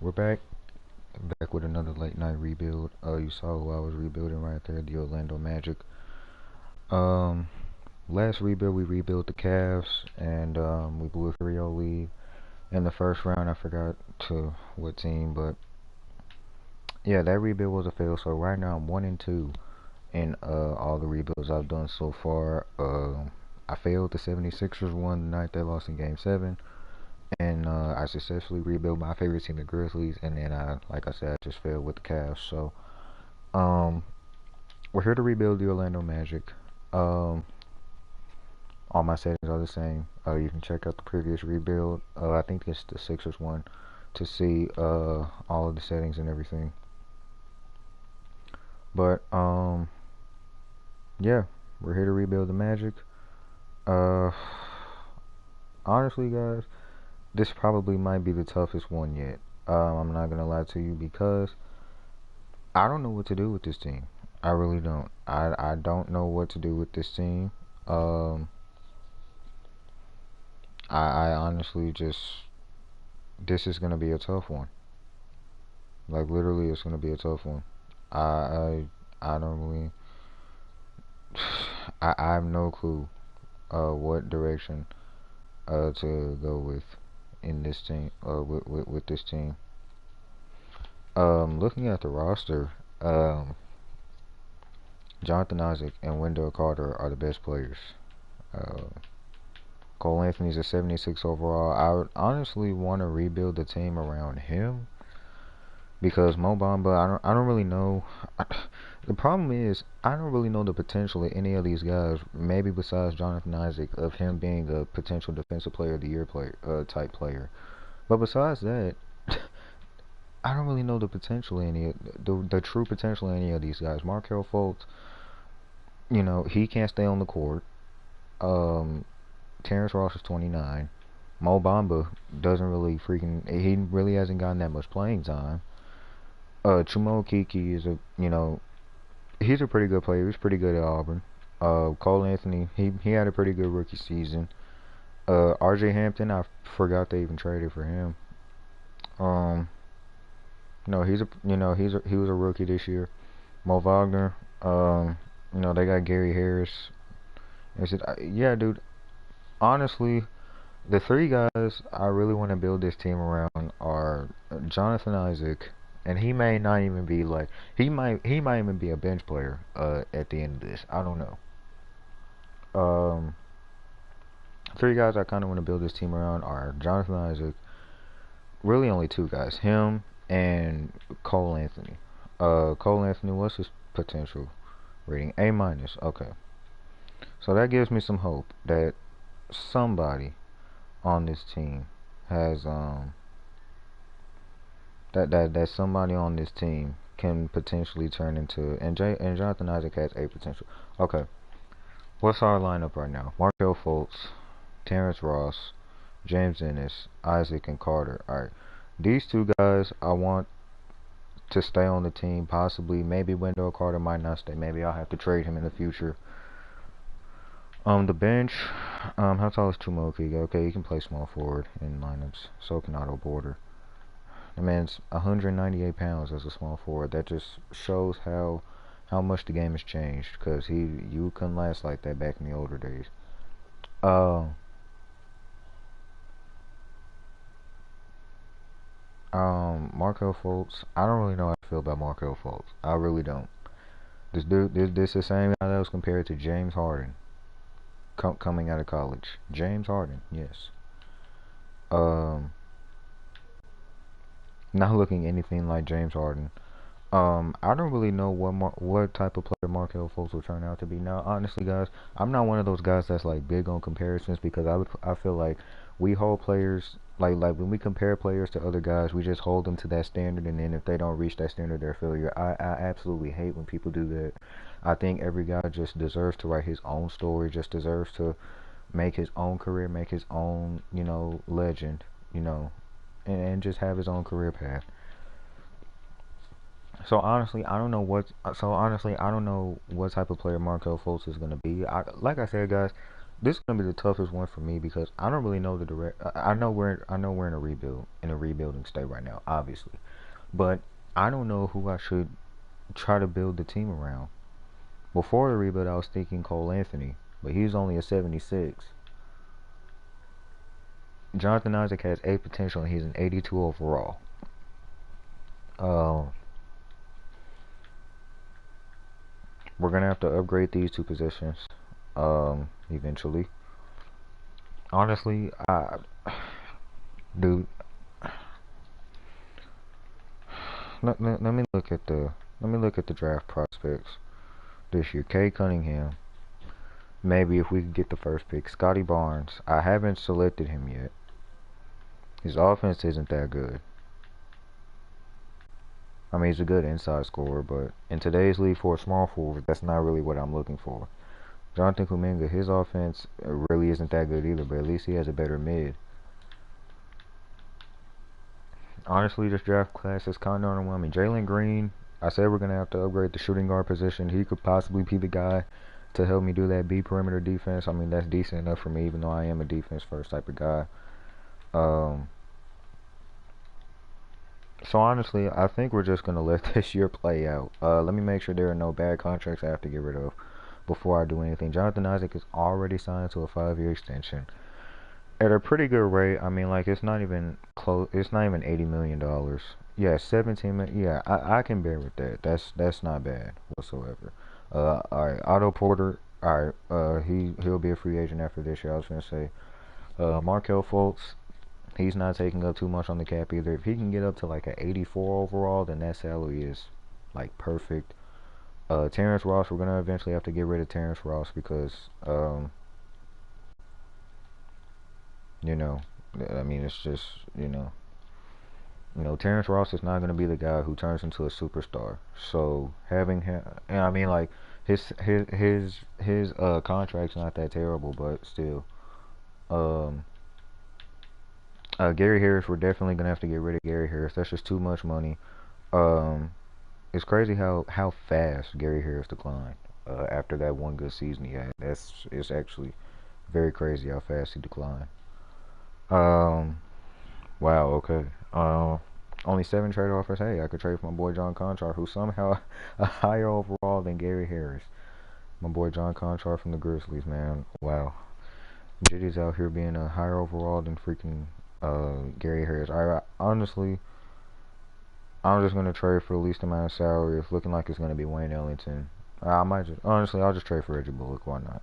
We're back with another late night rebuild. You saw who I was rebuilding right there, the Orlando Magic. Um, Last rebuild we rebuilt the Cavs, and we blew a 3-0 lead in the first round. I forgot to what team, but yeah, that rebuild was a fail. So right now I'm 1-2 in all the rebuilds I've done so far. I failed the 76ers one the night they lost in Game 7. And I successfully rebuilt my favorite team, the Grizzlies, and then like I said, I just failed with the Cavs. So, um, we're here to rebuild the Orlando Magic. Um, all my settings are the same. You can check out the previous rebuild. I think it's the Sixers one to see all of the settings and everything. But yeah, we're here to rebuild the Magic. Uh, Honestly, guys, this probably might be the toughest one yet. I'm not gonna lie to you because I don't know what to do with this team. I really don't. I don't know what to do with this team. Um, I honestly just this is gonna be a tough one. Like literally, it's gonna be a tough one. I I don't really. I have no clue what direction to go with in this team with this team. Looking at the roster, Jonathan Isaac and Wendell Carter are the best players. Uh, Cole Anthony's a 76 overall. I would honestly want to rebuild the team around him because Mo Bamba, I don't really know. The problem is I don't really know the potential of any of these guys. Maybe besides Jonathan Isaac, of him being a potential defensive player of the year player type player. But besides that, I don't really know the potential of any the true potential of any of these guys. Markelle Fultz, he can't stay on the court. Um, Terrence Ross is 29. Mo Bamba doesn't really he really hasn't gotten that much playing time. Chuma Okeke is he's a pretty good player. He was pretty good at Auburn. Cole Anthony, he had a pretty good rookie season. RJ Hampton, I forgot they even traded for him. Um, no, he was a rookie this year. Mo Wagner, they got Gary Harris. Yeah, dude. Honestly, the three guys I really want to build this team around are Jonathan Isaac, and he may not even be like he might even be a bench player at the end of this. I don't know. Um, Three guys I kind of want to build this team around are Jonathan Isaac. Really, only two guys: him and Cole Anthony. Cole Anthony, what's his potential rating? A minus. Okay, so that gives me some hope that somebody on this team has that somebody on this team can potentially turn into and Jonathan Isaac has a potential. Okay, what's our lineup right now? Markelle Fultz, Terrence Ross, James Ennis, Isaac, and Carter. All right, these two guys I want to stay on the team. Possibly, maybe Wendell Carter might not stay. Maybe I'll have to trade him in the future. The bench. How tall is Tumoki? Okay, he can play small forward in lineups. So can Otto Porter. The man's 198 pounds as a small forward. That just shows how much the game has changed. Cause you couldn't last like that back in the older days. Uh, Markelle Fultz. I don't really know how I feel about Markelle Fultz. I really don't. This dude, this the same guy that was compared to James Harden coming out of college. James Harden, yes. Um, Not looking anything like James Harden. I don't really know what type of player Markelle Fultz will turn out to be. Now, honestly, guys, I'm not one of those guys that's like big on comparisons because I feel like we hold players like when we compare players to other guys, we just hold them to that standard, and then if they don't reach that standard, they're a failure. I absolutely hate when people do that. I think every guy just deserves to write his own story, just deserves to make his own career, make his own legend, you know, and just have his own career path. So honestly, I don't know what. So honestly, I don't know what type of player Markelle Fultz is gonna be. Like I said, guys, this is gonna be the toughest one for me because I don't really know the direct. I know we're in a rebuild, in a rebuilding state right now, obviously, but I don't know who I should try to build the team around. Before the rebuild, I was thinking Cole Anthony, but he's only a 76. Jonathan Isaac has 8 potential, and he's an 82 overall. Uh, we're gonna have to upgrade these two positions, eventually. Honestly, dude, let me look at the draft prospects this year. Cade Cunningham. Maybe if we could get the first pick. Scotty Barnes. I haven't selected him yet. His offense isn't that good. I mean, he's a good inside scorer, but in today's league for a small forward, that's not really what I'm looking for. Jonathan Kuminga, his offense really isn't that good either, but at least he has a better mid. Honestly, this draft class is kind of underwhelming. Jalen Green, I said we're going to have to upgrade the shooting guard position. He could possibly be the guy to help me do that B perimeter defense. I mean, that's decent enough for me, even though I am a defense first type of guy. So honestly, I think we're just gonna let this year play out. Let me make sure there are no bad contracts I have to get rid of before I do anything. Jonathan Isaac is already signed to a 5-year extension at a pretty good rate. I mean, like it's not even close. It's not even $80 million. Yeah, 17 million. Yeah, I can bear with that. That's not bad whatsoever. All right, Otto Porter. All right, he'll be a free agent after this year. I was gonna say, Markelle Fultz. He's not taking up too much on the cap either. If he can get up to like an 84 overall, then that salary is like perfect. Terrence Ross, we're gonna eventually have to get rid of Terrence Ross because, you know, I mean, it's just, Terrence Ross is not gonna be the guy who turns into a superstar. So having him, and I mean, like his contract's not that terrible, but still, um, Gary Harris, we're definitely gonna have to get rid of Gary Harris. That's just too much money. Um, it's crazy how fast Gary Harris declined after that one good season he had. It's actually very crazy how fast he declined. Um, wow. Okay. Only 7 trade offers. Hey, I could trade for my boy John Conchar, who's somehow a higher overall than Gary Harris. My boy John Conchar from the Grizzlies, man. Wow. Jitty's out here being a higher overall than freaking Gary Harris. Honestly, I'm just gonna trade for the least amount of salary. It's looking like it's gonna be Wayne Ellington. I might just honestly, I'll just trade for Reggie Bullock. Why not?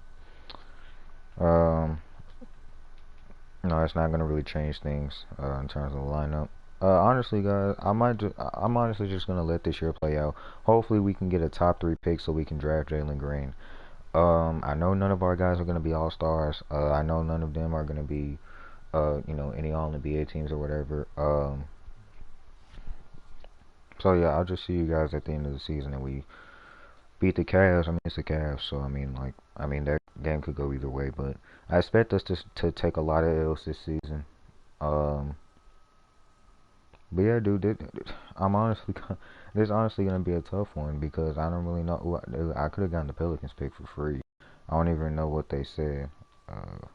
Um, no, it's not gonna really change things in terms of the lineup. Honestly, guys, I'm honestly just gonna let this year play out. Hopefully, we can get a top 3 pick so we can draft Jalen Green. I know none of our guys are gonna be all stars. I know none of them are gonna be, any all NBA teams or whatever. So yeah, I'll just see you guys at the end of the season, and we beat the Cavs. I mean, it's the Cavs, so I mean that game could go either way. But I expect us to take a lot of L's this season. Um, but yeah, dude, I'm honestly this honestly gonna be a tough one because I don't really know who I could have gotten the Pelicans pick for free. I don't even know what they said. Uh,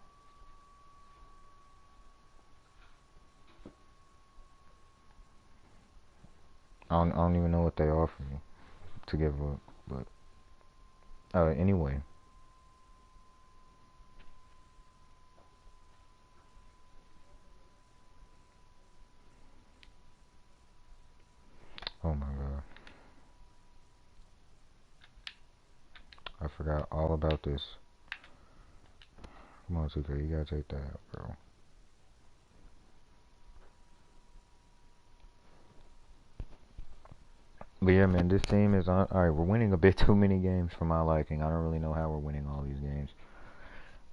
I don't even know what they offered me to give up. But anyway. Oh my god, I forgot all about this. Come on, 2K, you gotta take that out, bro. But yeah, man, this team is on. Alright, we're winning a bit too many games for my liking. I don't really know how we're winning all these games.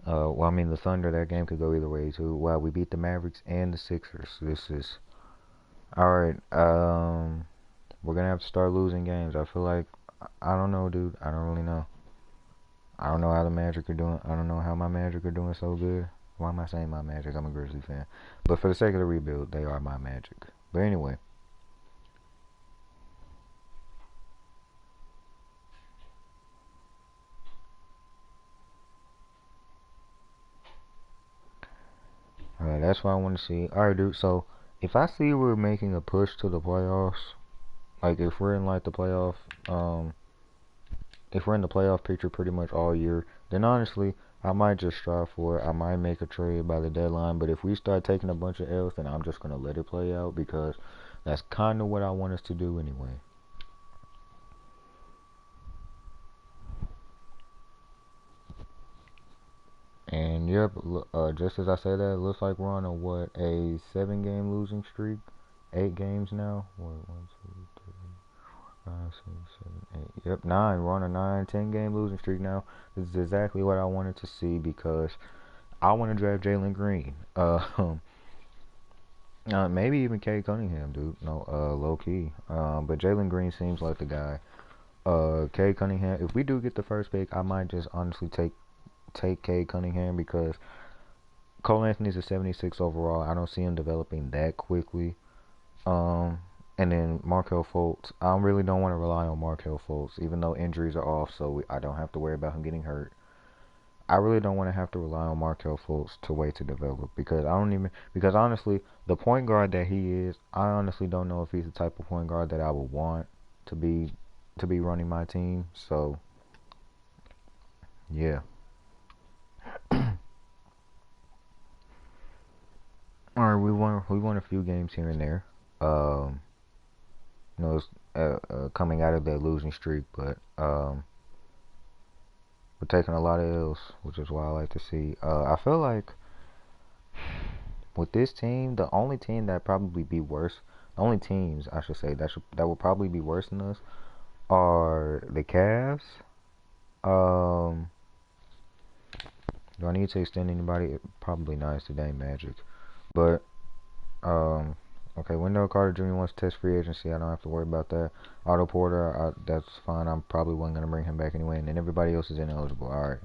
Well, I mean, the Thunder, that game could go either way, too. Wow, we beat the Mavericks and the Sixers. This is. Alright, we're gonna have to start losing games. I feel like. I don't know, dude. I don't really know. I don't know how the Magic are doing. I don't know how my Magic are doing so good. Why am I saying my Magic? I'm a Grizzly fan. But for the sake of the rebuild, they are my Magic. But anyway. that's what I want to see. All right, dude. So if I see we're making a push to the playoffs, like if we're in like the playoff, um, if we're in the playoff picture pretty much all year, then honestly, I might just strive for it. I might make a trade by the deadline. But if we start taking a bunch of L's, then I'm just gonna let it play out because that's kind of what I want us to do anyway. And yep, just as I said that, it looks like we're on a what, a 7-game losing streak, 8 games now. What, 1, 2, 3, 5, 6, 7, 8. Yep, 9. We're on a 10-game losing streak now. This is exactly what I wanted to see because I want to draft Jalen Green. Maybe even Cade Cunningham, dude. No, low key. But Jalen Green seems like the guy. Cade Cunningham. If we do get the first pick, I might just honestly take Cade Cunningham because Cole Anthony's a 76 overall. I don't see him developing that quickly. And then Markelle Fultz. I really don't want to rely on Markelle Fultz, even though injuries are off, so I don't have to worry about him getting hurt. I really don't want to have to rely on Markelle Fultz to wait to develop because because honestly, the point guard that he is, I honestly don't know if he's the type of point guard that I would want to be running my team. So yeah. All right, we won a few games here and there. Um, you know, it's, coming out of that losing streak, but we're taking a lot of L's, which is what I like to see. I feel like with this team, the only team that probably be worse, the only teams I should say that will probably be worse than us are the Cavs. Um, do I need to extend anybody? Probably not. It's today Magic, but um, okay. Wendell Carter Jr. wants to test free agency. I don't have to worry about that. Otto Porter, that's fine. I'm probably wasn't gonna bring him back anyway, and then everybody else is ineligible. All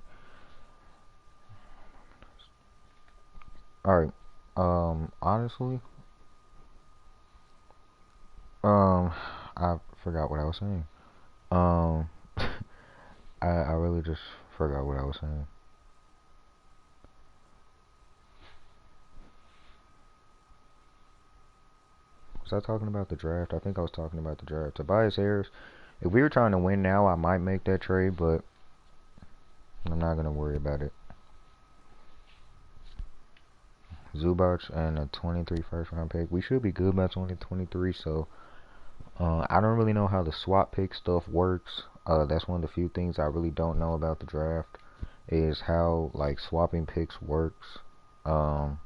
right. Honestly, um, I forgot what I was saying. Um, I really just forgot what I was saying. Was I talking about the draft? I think I was talking about the draft. Tobias Harris. If we were trying to win now, I might make that trade, but I'm not gonna worry about it. Zubac and a 23 first round pick. We should be good by 2023. So I don't really know how the swap pick stuff works. That's one of the few things I really don't know about the draft is how like swapping picks works. Um,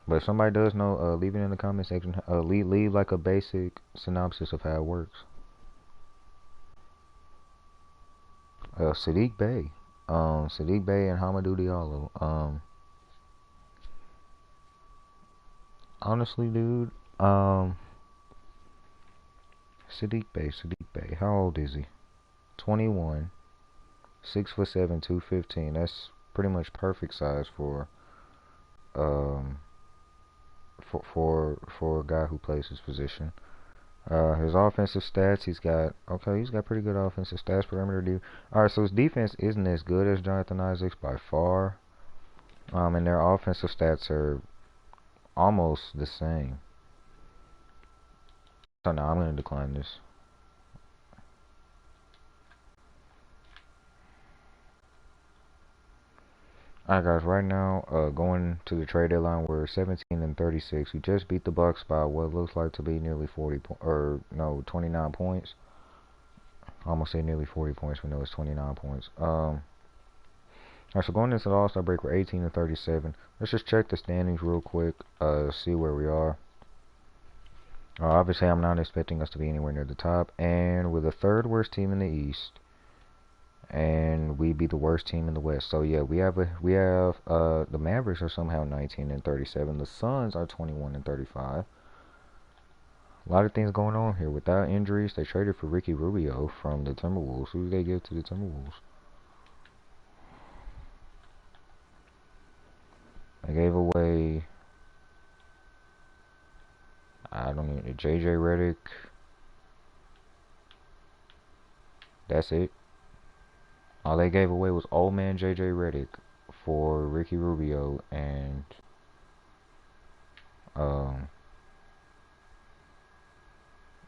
but if somebody does know, leave it in the comment section. Leave like a basic synopsis of how it works. Sadiq Bey. Sadiq Bey and Hamidou Diallo. Honestly, dude, Sadiq Bey. How old is he? 21. 6'7", 215. That's pretty much perfect size um for a guy who plays his position. His offensive stats, he's got pretty good offensive stats, perimeter D. Alright, so his defense isn't as good as Jonathan Isaac's by far. And their offensive stats are almost the same. So now I'm gonna decline this. Alright guys, right now, going to the trade deadline, we're 17-36. We just beat the Bucks by what looks like to be nearly 29 points. I almost say nearly 40 points, we know it's 29 points. Alright, so going into the All-Star break, we're 18-37. Let's just check the standings real quick, see where we are. Obviously, I'm not expecting us to be anywhere near the top, and we're the third worst team in the East. And we be the worst team in the West. So yeah, we have the Mavericks are somehow 19-37. The Suns are 21-35. A lot of things going on here. Without injuries, they traded for Ricky Rubio from the Timberwolves. Who did they give to the Timberwolves? They gave away, I don't even, JJ Redick. That's it. All they gave away was old man JJ Redick. for Ricky Rubio and um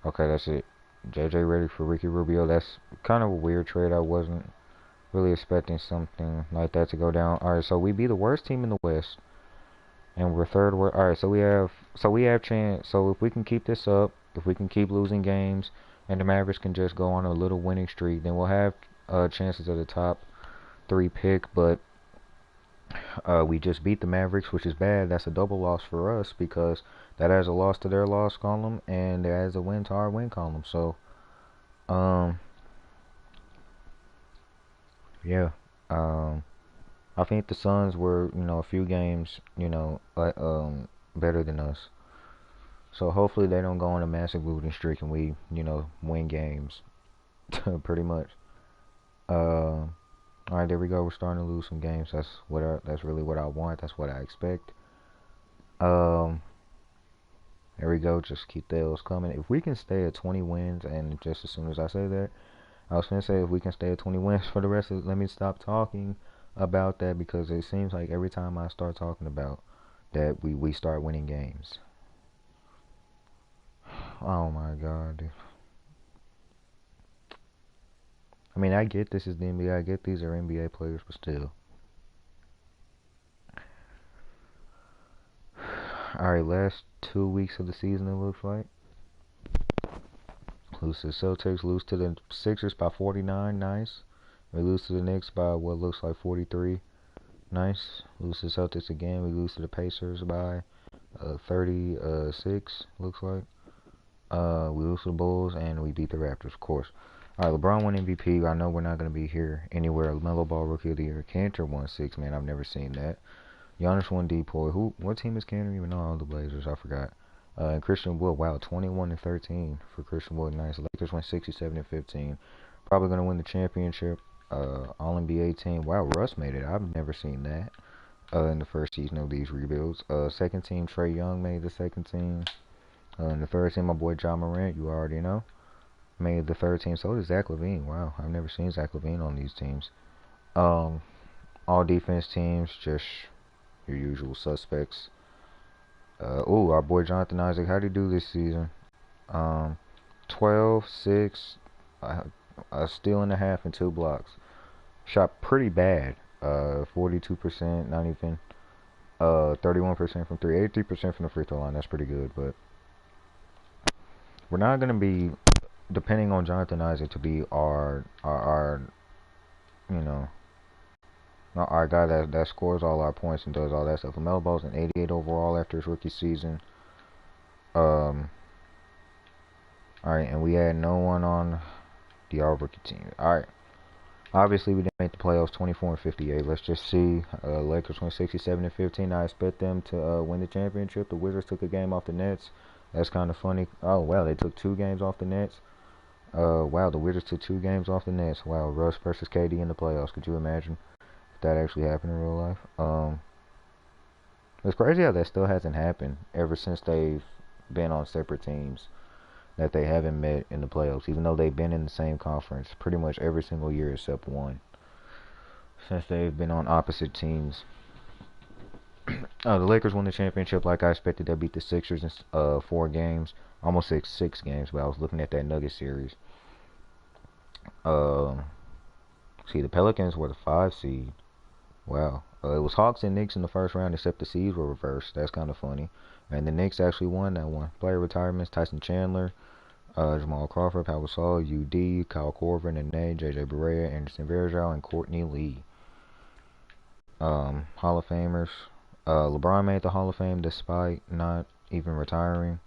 okay, that's it. JJ Redick for Ricky Rubio. That's kind of a weird trade. I wasn't really expecting something like that to go down. All right, so we be the worst team in the West, and we're third. All right, so we have chance. So if we can keep this up, if we can keep losing games, and the Mavericks can just go on a little winning streak, then we'll have chances at the top 3 pick. But we just beat the Mavericks, which is bad. That's a double loss for us because that adds a loss to their loss column, and that adds a win to our win column. So, um, yeah. Um, I think the Suns were, a few games, better than us. So hopefully they don't go on a massive losing streak and we, win games, pretty much. All right, there we go. We're starting to lose some games. That's really what I want. That's what I expect. Um, there we go. Just keep the L's coming. If we can stay at 20 wins, and just as soon as I say that, I was gonna say if we can stay at 20 wins for the rest of it, let me stop talking about that because it seems like every time I start talking about that, we start winning games. Oh my god, dude. I mean, I get this is the NBA. I get these are NBA players, but still. All right, last 2 weeks of the season, it looks like. Lose to the Celtics, lose to the Sixers by 49, nice. We lose to the Knicks by what looks like 43, nice. Lose to the Celtics again. We lose to the Pacers by 36, looks like. We lose to the Bulls, and we beat the Raptors, of course. All right, LeBron won MVP. I know we're not going to be here anywhere. LaMelo Ball Rookie of the Year. Cantor won 6, man. I've never seen that. Giannis won Depoy. What team is Cantor even on? Oh, the Blazers. I forgot. And Christian Wood, wow, 21-13 for Christian Wood. Nice. Lakers went 67-15. Probably going to win the championship. All NBA team. Wow, Russ made it. I've never seen that in the first season of these rebuilds. Second team, Trae Young made the second team. In the third team, my boy Ja Morant, you already know, made the third team. So did Zach LaVine. Wow, I've never seen Zach LaVine on these teams. All defense teams, just your usual suspects. Our boy Jonathan Isaac, how'd he do this season? 12, 6, a steal and a half and 2 blocks. Shot pretty bad. 42%, not even. 31% from 3, 83% from the free throw line. That's pretty good, but we're not gonna be depending on Jonathan Isaac to be our you know our guy that scores all our points and does all that stuff. LaMelo Ball's an 88 overall after his rookie season. Alright, and we had no one on the all rookie team. Alright. Obviously we didn't make the playoffs 24-58. Let's just see. Lakers went 67-15. I expect them to win the championship. The Wizards took a game off the Nets. That's kind of funny. Oh wow, they took 2 games off the Nets. Wow, the Wizards took 2 games off the Nets. Wow, Russ versus KD in the playoffs. Could you imagine if that actually happened in real life? It's crazy how that still hasn't happened ever since they've been on separate teams. That they haven't met in the playoffs, even though they've been in the same conference pretty much every single year except one. Since they've been on opposite teams. The Lakers won the championship like I expected. They beat the Sixers in 4 games. Almost 6 games, but I was looking at that Nugget series. See, the Pelicans were the 5 seed. Wow. It was Hawks and Knicks in the first round, except the seeds were reversed. That's kind of funny. And the Knicks actually won that one. Player retirements: Tyson Chandler, Jamal Crawford, Pau Gasol, UD, Kyle Korver, Nene, JJ Barea, Anderson Varejao, and Courtney Lee. Hall of Famers. LeBron made the Hall of Fame despite not even retiring.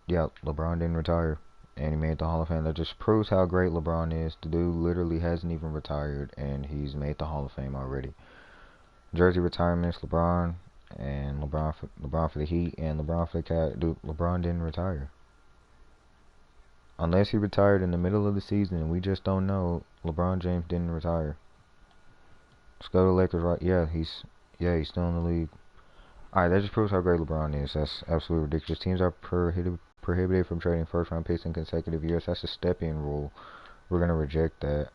Yeah, LeBron didn't retire, and he made the Hall of Fame. That just proves how great LeBron is. The dude literally hasn't even retired, and he's made the Hall of Fame already. Jersey retirements: LeBron and LeBron for the Heat and LeBron for the Cavs. Dude, LeBron didn't retire. Unless he retired in the middle of the season, and we just don't know. LeBron James didn't retire. Let's go to the Lakers, right? Yeah, he's still in the league. Alright, that just proves how great LeBron is. That's absolutely ridiculous. Teams are prohibited from trading first round picks in consecutive years. That's a step-in rule. We're gonna reject that.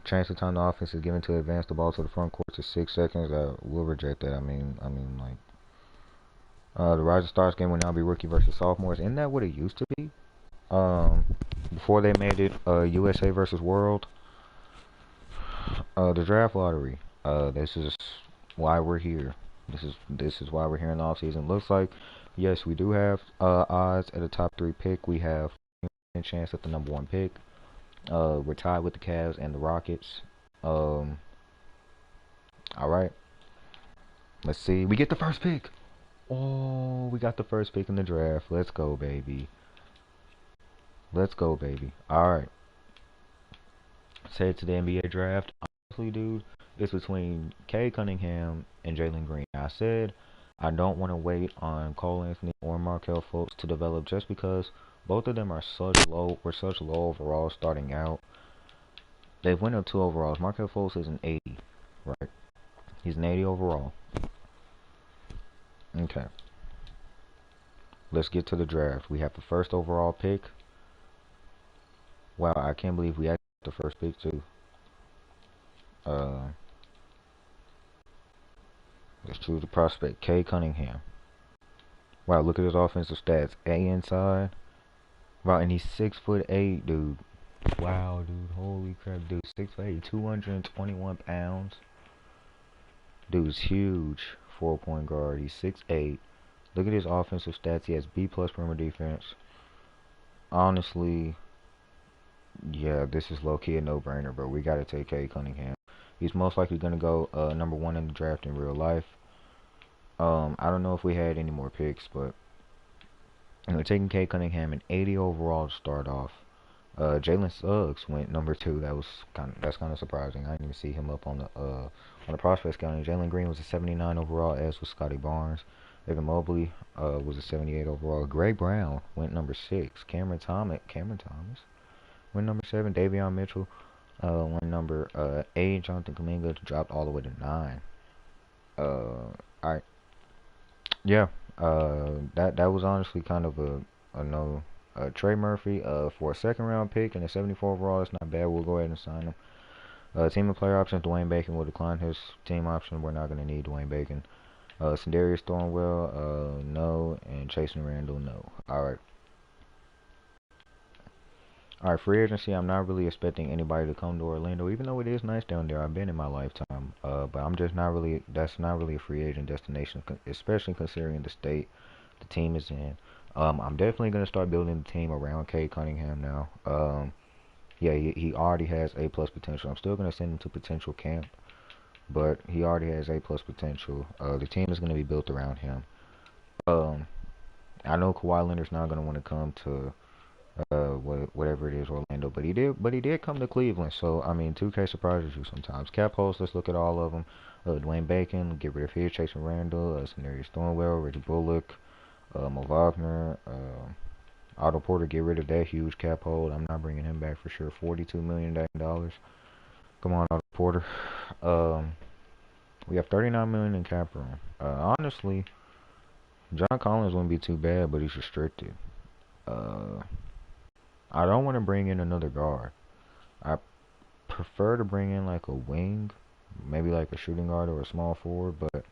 chance of time the offense is given to advance the ball to the front court to 6 seconds, we'll reject that. Like, the Rising Stars game will now be rookie versus sophomores. Isn't that what it used to be? Before they made it USA versus World, the draft lottery. This is why we're here. This is why we're here in the offseason. Looks like, yes, we do have odds at a top 3 pick. We have a chance at the number 1 pick. We're tied with the Cavs and the Rockets. All right. Let's see. We get the first pick. Oh, we got the first pick in the draft. Let's go, baby. Let's go, baby. All right. Let's head to the NBA draft. Honestly, dude, it's between Cade Cunningham and Jalen Green. I said I don't want to wait on Cole Anthony or Markelle Fultz to develop just because both of them are such low overall starting out. They've went up 2 overalls. Markelle Fultz is an 80, right? He's an 80 overall. Okay. Let's get to the draft. We have the first overall pick. Wow, I can't believe we actually got the first pick too. Let's choose the prospect, Cade Cunningham. Wow, look at his offensive stats. A inside. Wow, and he's 6'8", dude. Wow, dude. Holy crap, dude. 6'8", 221 pounds. Dude's huge. 4-point guard. He's 6'8". Look at his offensive stats. He has B+ perimeter defense. Honestly, yeah, this is low-key a no-brainer, bro. We gotta take Cade Cunningham. He's most likely gonna go number 1 in the draft in real life. I don't know if we had any more picks, but we're taking Cade Cunningham an 80 overall to start off. Jalen Suggs went number 2. That's kind of surprising. I didn't even see him up on the prospect scouting. Jalen Green was a 79 overall, as was Scotty Barnes. Evan Mobley was a 78 overall. Greg Brown went number 6. Cameron Thomas went number 7. Davion Mitchell went number 8. Jonathan Kuminga dropped all the way to 9. All right. Yeah. That was honestly kind of a no. Trey Murphy for a 2nd round pick and a 74 overall. It's not bad. We'll go ahead and sign him. Team and player options. Dwayne Bacon will decline his team option. We're not going to need Dwayne Bacon. Sindarius Thornwell, no. And Chasson Randle, no. Alright. Alright, free agency. I'm not really expecting anybody to come to Orlando, even though it is nice down there. I've been in my lifetime. But I'm just not really, that's not really a free agent destination, especially considering the state the team is in. I'm definitely going to start building the team around Cade Cunningham now. Yeah, he already has A+ potential. I'm still going to send him to potential camp, but he already has A+ potential. The team is going to be built around him. I know Kawhi Leonard's not going to want to come to whatever it is, Orlando, but he did come to Cleveland. So I mean, 2K surprises you sometimes. Cap holes, let's look at all of them. Dwayne Bacon, get rid of his. Chasson Randle, Sindarius Thornwell, Reggie Bullock, Mo Wagner, Otto Porter, get rid of that huge cap hold. I'm not bringing him back for sure. $42 million. Come on, Otto Porter. We have $39 million in cap room. Honestly, John Collins wouldn't be too bad, but he's restricted. I don't want to bring in another guard. I prefer to bring in like a wing, maybe like a shooting guard or a small forward, but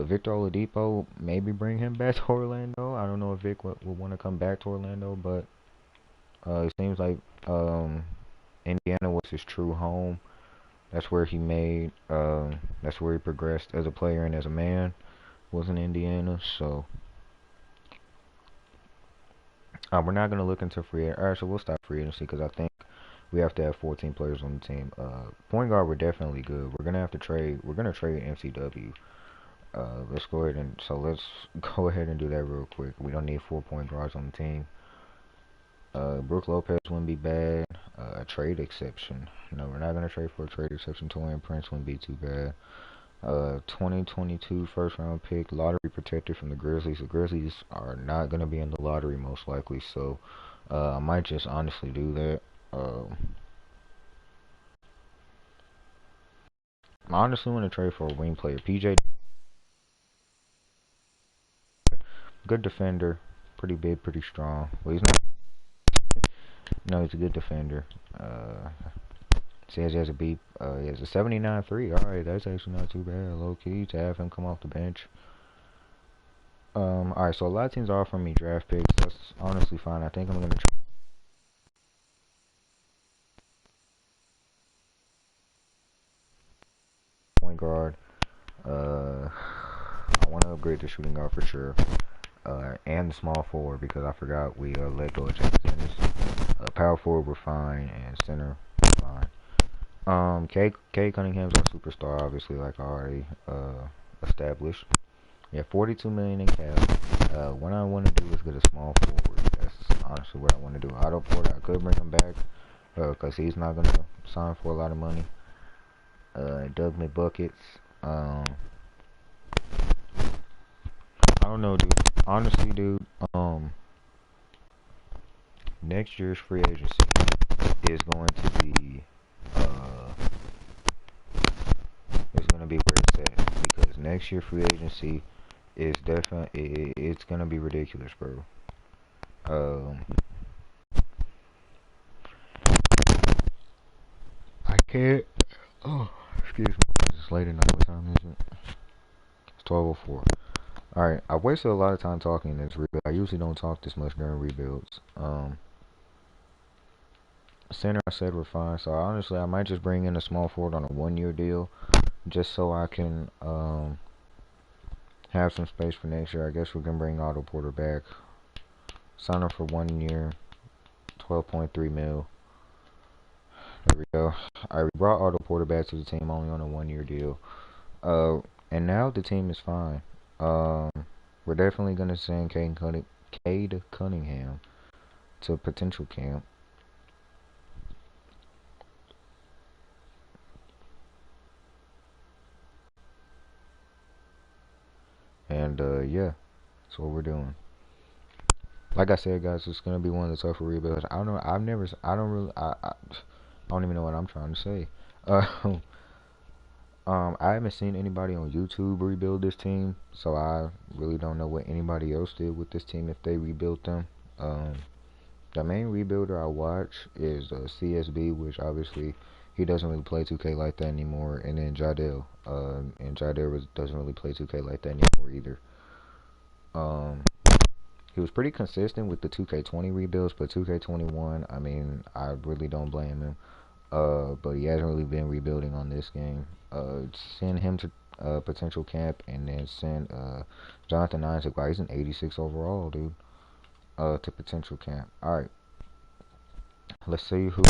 Victor Oladipo, maybe bring him back to Orlando. I don't know if Vic would want to come back to Orlando, but it seems like Indiana was his true home. That's where he made, that's where he progressed as a player and as a man, was in Indiana. So we're not going to look into free agency. Alright, so we'll stop free agency because I think we have to have 14 players on the team. Point guard, we're definitely good. We're going to have to trade. We're going to trade MCW. Let's go ahead and do that real quick. We don't need 4 point guards on the team. Brook Lopez wouldn't be bad. Trade exception. No, we're not gonna trade for a trade exception. Taurean Prince wouldn't be too bad. 2022 first round pick, lottery protected from the Grizzlies. The Grizzlies are not gonna be in the lottery most likely, so I might just honestly do that. I honestly want to trade for a wing player. PJ, good defender, pretty big, pretty strong. Well, he's not. No, he's a good defender. Says he has a beat. He has a 79-3. All right, that's actually not too bad. Low key to have him come off the bench. All right. So a lot of teams are offering me draft picks. That's honestly fine. I think I'm gonna try point guard. I want to upgrade the shooting guard for sure. And the small forward because I forgot we let go of James Ennis. Power forward we're fine and center fine. Cade Cunningham's our superstar, obviously, like I already established. Yeah, 42 million in cap. What I want to do is get a small forward. That's honestly what I want to do. Otto Porter, I could bring him back because he's not gonna sign for a lot of money. Doug McBuckets. I don't know, dude. Honestly, dude. Next year's free agency is going to be uh is going to be where it's at because next year free agency is definitely it's going to be ridiculous, bro. Um, I can't. Oh, excuse me. It's late at night. What time is it? It's 12:04. All right, I wasted a lot of time talking in this rebuild. I usually don't talk this much during rebuilds. Center I said we're fine, so honestly I might just bring in a small forward on a 1-year deal, just so I can have some space for next year. I guess we can bring Otto Porter back. Sign him for 1 year, 12.3 mil. There we go. I brought Otto Porter back to the team only on a 1-year deal. And now the team is fine. Um, we're definitely gonna send Cade Cunningham to potential camp. And yeah, that's what we're doing. Like I said, guys, it's gonna be one of the tougher rebuilds. I don't know. I don't really. I don't even know what I'm trying to say. Uh, I haven't seen anybody on YouTube rebuild this team, so I really don't know what anybody else did with this team if they rebuilt them. Um, the main rebuilder I watch is CSB, which obviously he doesn't really play 2K like that anymore, and then Jadel. And Jadel doesn't really play 2K like that anymore either. Um, he was pretty consistent with the 2K20 rebuilds, but 2K21, I mean, I really don't blame him. But he hasn't really been rebuilding on this game. Send him to potential camp, and then send Jonathan Isaac. Wow, he's an 86 overall, dude. To potential camp. All right, let's see who.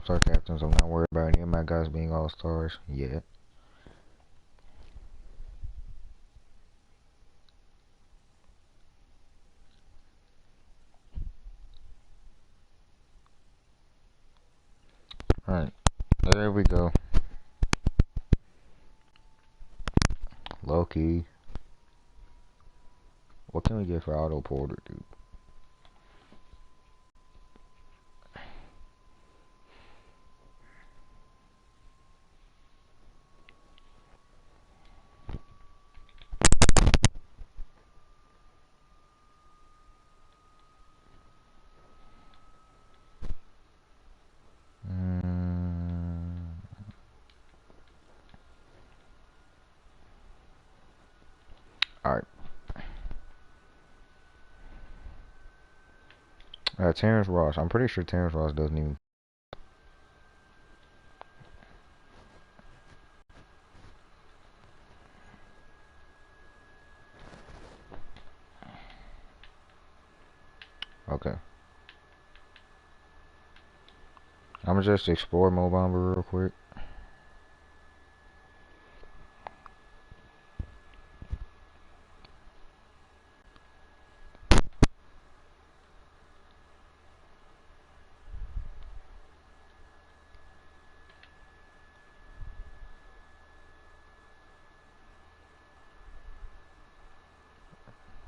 all-star captains. I'm not worried about any of my guys being all-stars yet. Alright, there we go. Low-key. What can we get for Otto Porter, dude? Alright. Terrence Ross. I'm pretty sure Terrence Ross doesn't even... Okay. I'm gonna just explore Mo Bamba real quick.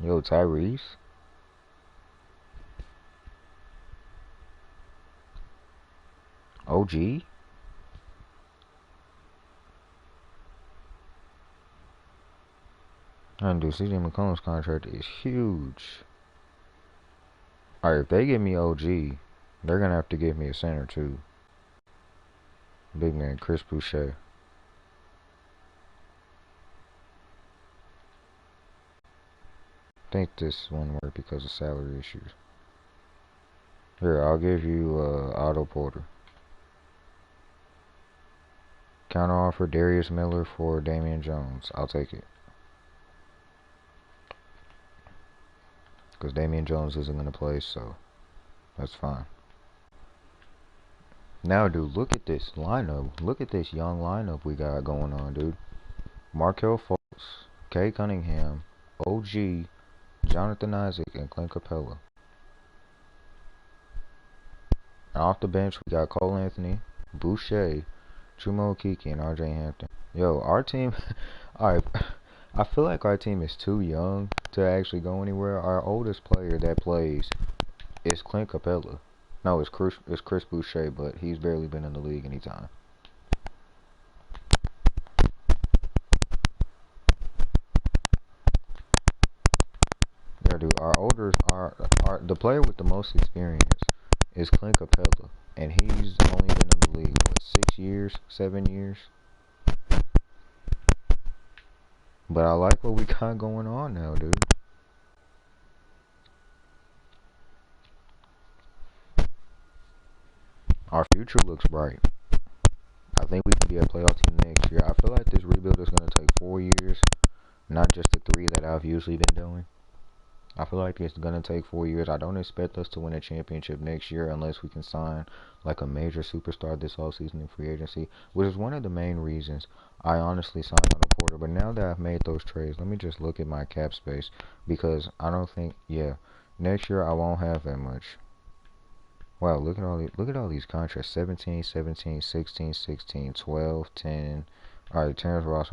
Yo, Tyrese. OG. And dude, CJ McCollum's contract is huge. Alright, if they give me OG, they're gonna have to give me a center too. Big man, Chris Boucher. I think this one worked because of salary issues. Here, I'll give you Otto Porter. Counter offer Darius Miller for Damian Jones. I'll take it. Because Damian Jones isn't going to play, so that's fine. Now, dude, look at this lineup. Look at this young lineup we got going on, dude. Markelle Fultz, Cade Cunningham, OG, Jonathan Isaac, and Clint Capella. And off the bench, we got Cole Anthony, Boucher, Chuma Okeke, and RJ Hampton. Yo, our team... Alright, I feel like our team is too young to actually go anywhere. Our oldest player that plays is Clint Capella. No, it's Chris Boucher, but he's barely been in the league anytime. Yeah, dude, the player with the most experience is Clint Capella, and he's only been in the league, what, 6 years, 7 years? But I like what we got going on now, dude. Our future looks bright. I think we can be a playoff team next year. I feel like this rebuild is going to take 4 years, not just the 3 that I've usually been doing. I feel like it's going to take 4 years. I don't expect us to win a championship next year unless we can sign like a major superstar this offseason in free agency, which is one of the main reasons I honestly signed Otto Porter. But now that I've made those trades, let me just look at my cap space, because I don't think, yeah, next year I won't have that much. Wow, look at all these contracts. 17, 17, 16, 16, 12, 10. Alright, Terrence Ross,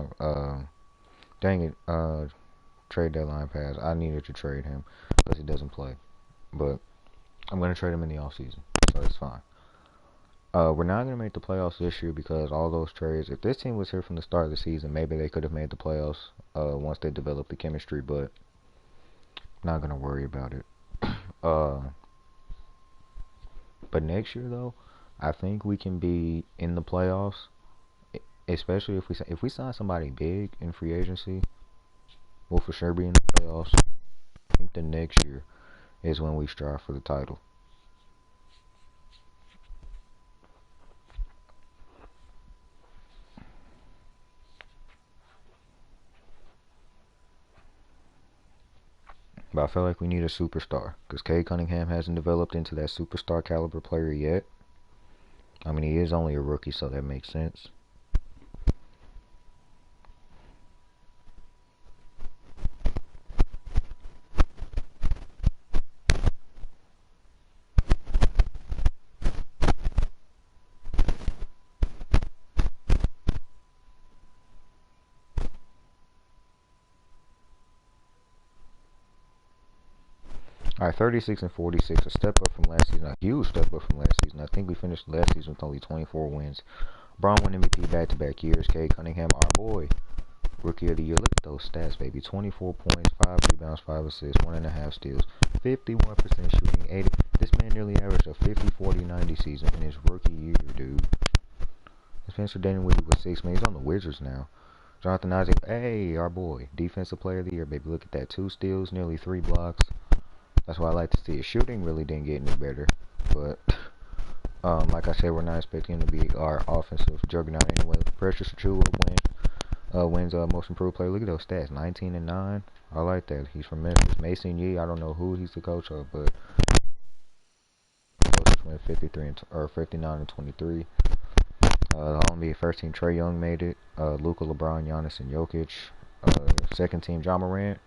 dang it, trade deadline pass. I needed to trade him because he doesn't play. But I'm going to trade him in the offseason, so that's fine. We're not going to make the playoffs this year because all those trades, if this team was here from the start of the season, maybe they could have made the playoffs once they developed the chemistry, but not going to worry about it. But next year, though, I think we can be in the playoffs, especially if we sign somebody big in free agency. We'll for sure be in the playoffs. I think the next year is when we strive for the title. But I feel like we need a superstar because Cade Cunningham hasn't developed into that superstar caliber player yet. I mean, he is only a rookie, so that makes sense. All right, 36 and 46, a step up from last season, a huge step up from last season. I think we finished last season with only 24 wins. Braun won MVP back-to-back years. Cade Cunningham, our boy, Rookie of the Year. Look at those stats, baby. 24 points, 5 rebounds, 5 assists, 1.5 steals, 51% shooting, 80. This man nearly averaged a 50, 40, 90 season in his rookie year, dude. Spencer Dinwiddie was 6, man. He's on the Wizards now. Jonathan Isaac, hey, our boy, Defensive Player of the Year, baby. Look at that. 2 steals, nearly 3 blocks. That's what I like to see. His shooting really didn't get any better, but like I said, we're not expecting him to be our offensive juggernaut anyway. Precious Achiuwa wins most improved player. Look at those stats, 19 and 9. I like that. He's from Memphis. Mason Yee, I don't know who he's the coach of, but coaches went 59 and 23. Only first team Trae Young made it. Luka, LeBron, Giannis, and Jokic. Second team Ja Morant.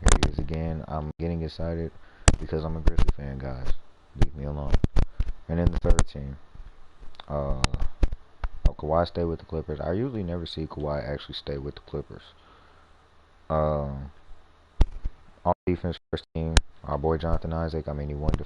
Here he is again. I'm getting excited because I'm a Grizzly fan, guys. Leave me alone. And then the third team. Kawhi stayed with the Clippers. I usually never see Kawhi actually stay with the Clippers. On defense, first team, our boy Jonathan Isaac. I mean, he won the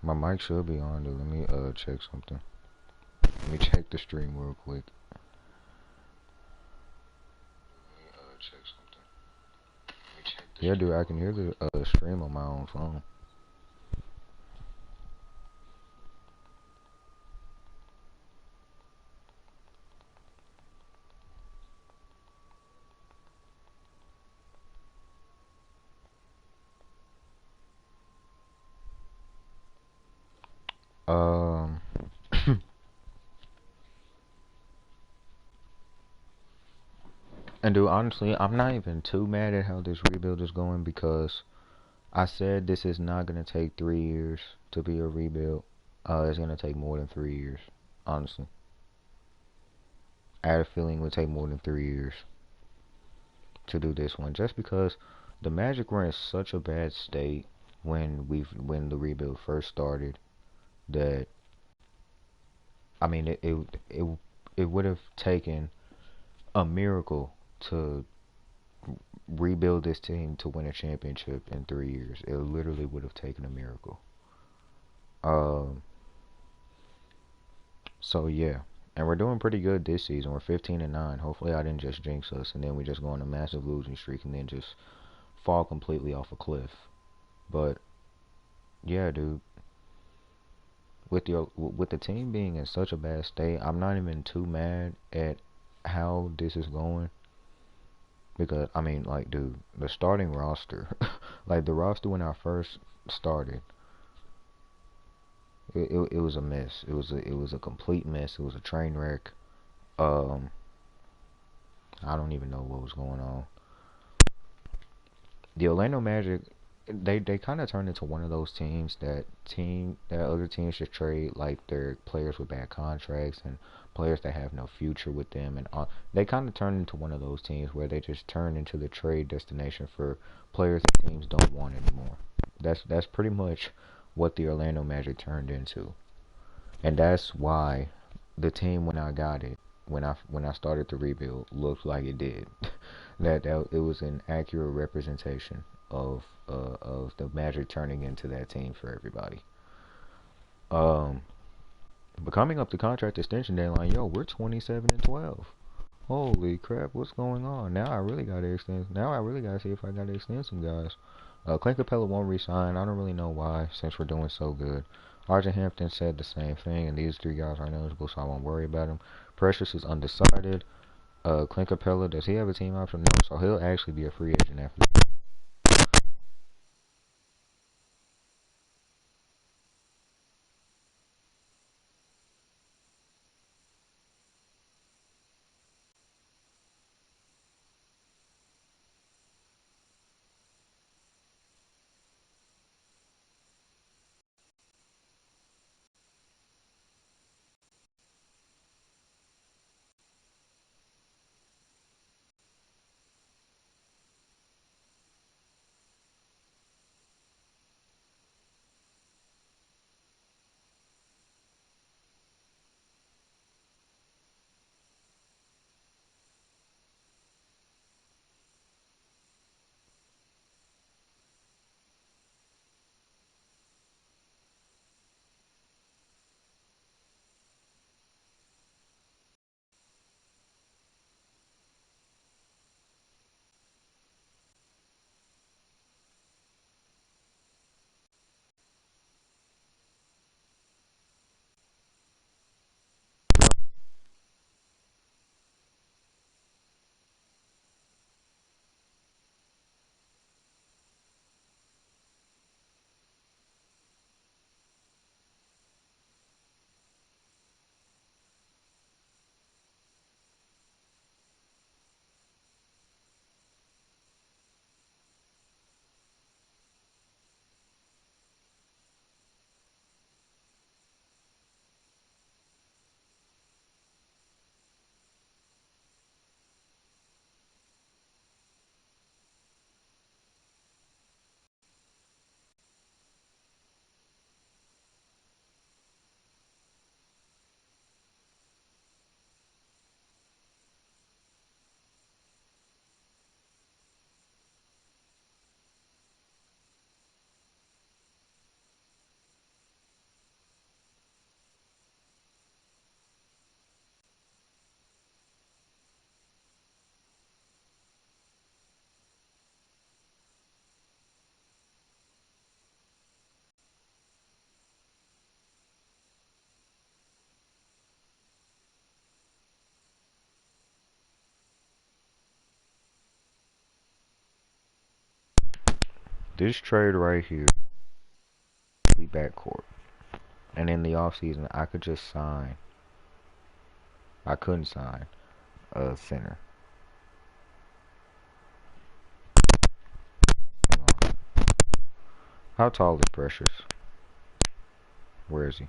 My mic should be on, dude. Let me check something. Let me check the stream real quick. Yeah, dude, I can hear the stream on my own phone. Um, and dude, honestly, I'm not even too mad at how this rebuild is going because I said this is not gonna take 3 years to be a rebuild. It's gonna take more than 3 years, honestly. I had a feeling it would take more than 3 years to do this one, just because the Magic were in such a bad state when the rebuild first started that I mean it would have taken a miracle to rebuild this team to win a championship in 3 years. It literally would have taken a miracle. Um, so yeah, and we're doing pretty good this season. We're 15-9. Hopefully, I didn't just jinx us, and then we just go on a massive losing streak, and then just fall completely off a cliff. But yeah, dude, with the team being in such a bad state, I'm not even too mad at how this is going. Because I mean, like, dude, the starting roster, like the roster when I first started, it was a mess. It was a complete mess. It was a train wreck. Um, I don't even know what was going on. The Orlando Magic, they kind of turned into one of those teams that other teams just trade like their players with bad contracts and players that have no future with them, and they kind of turned into one of those teams where they just turn into the trade destination for players that teams don't want anymore. That's pretty much what the Orlando Magic turned into, and that's why the team when I got it, when I started the rebuild, looked like it did. that it was an accurate representation of the Magic turning into that team for everybody. Um, but coming up the contract extension deadline, yo, we're 27-12. Holy crap, what's going on? Now I really gotta extend. Now I really gotta see if I gotta extend some guys. Clint Capella won't resign. I don't really know why, since we're doing so good. Arjun Hampton said the same thing, and these three guys are ineligible, so I won't worry about him. Precious is undecided. Clint Capella, does he have a team option? No, so he'll actually be a free agent after this. This trade right here, backcourt. And in the offseason, I could just sign. I couldn't sign a center. How tall is Precious? Where is he?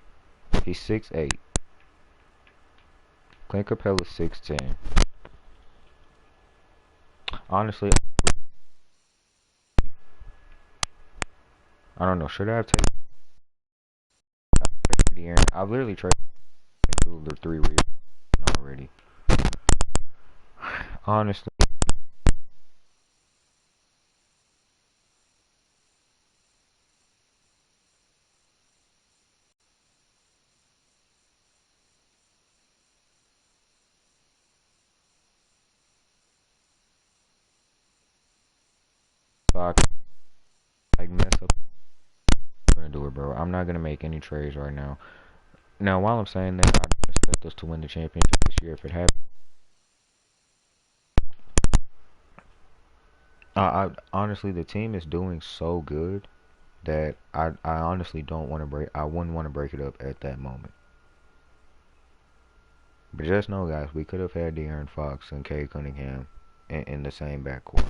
He's 6'8". Clint Capella's 6'10". Honestly, I don't know. Should I have taken De'Aaron? I've literally traded the 3 already. Honestly, I could, like, mess up. I'm gonna do it, bro. I'm not gonna make any trades right now. Now, while I'm saying that, I don't expect us to win the championship this year. If it happens, honestly, the team is doing so good that I honestly don't want to break. I wouldn't want to break it up at that moment. But just know, guys, we could have had De'Aaron Fox and Cade Cunningham in the same backcourt.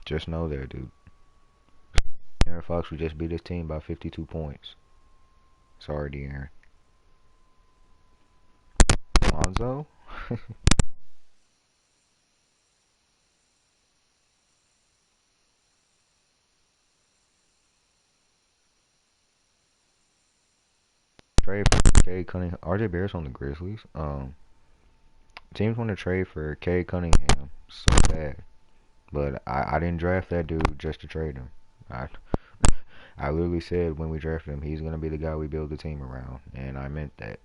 Just know that, dude. De'Aaron Fox would just beat his team by 52 points. Sorry, De'Aaron. Lonzo? Trade for Cade Cunningham. RJ Barrett's on the Grizzlies. Teams want to trade for Cade Cunningham so bad. But I didn't draft that dude just to trade him. I literally said when we drafted him, he's going to be the guy we build the team around. And I meant that.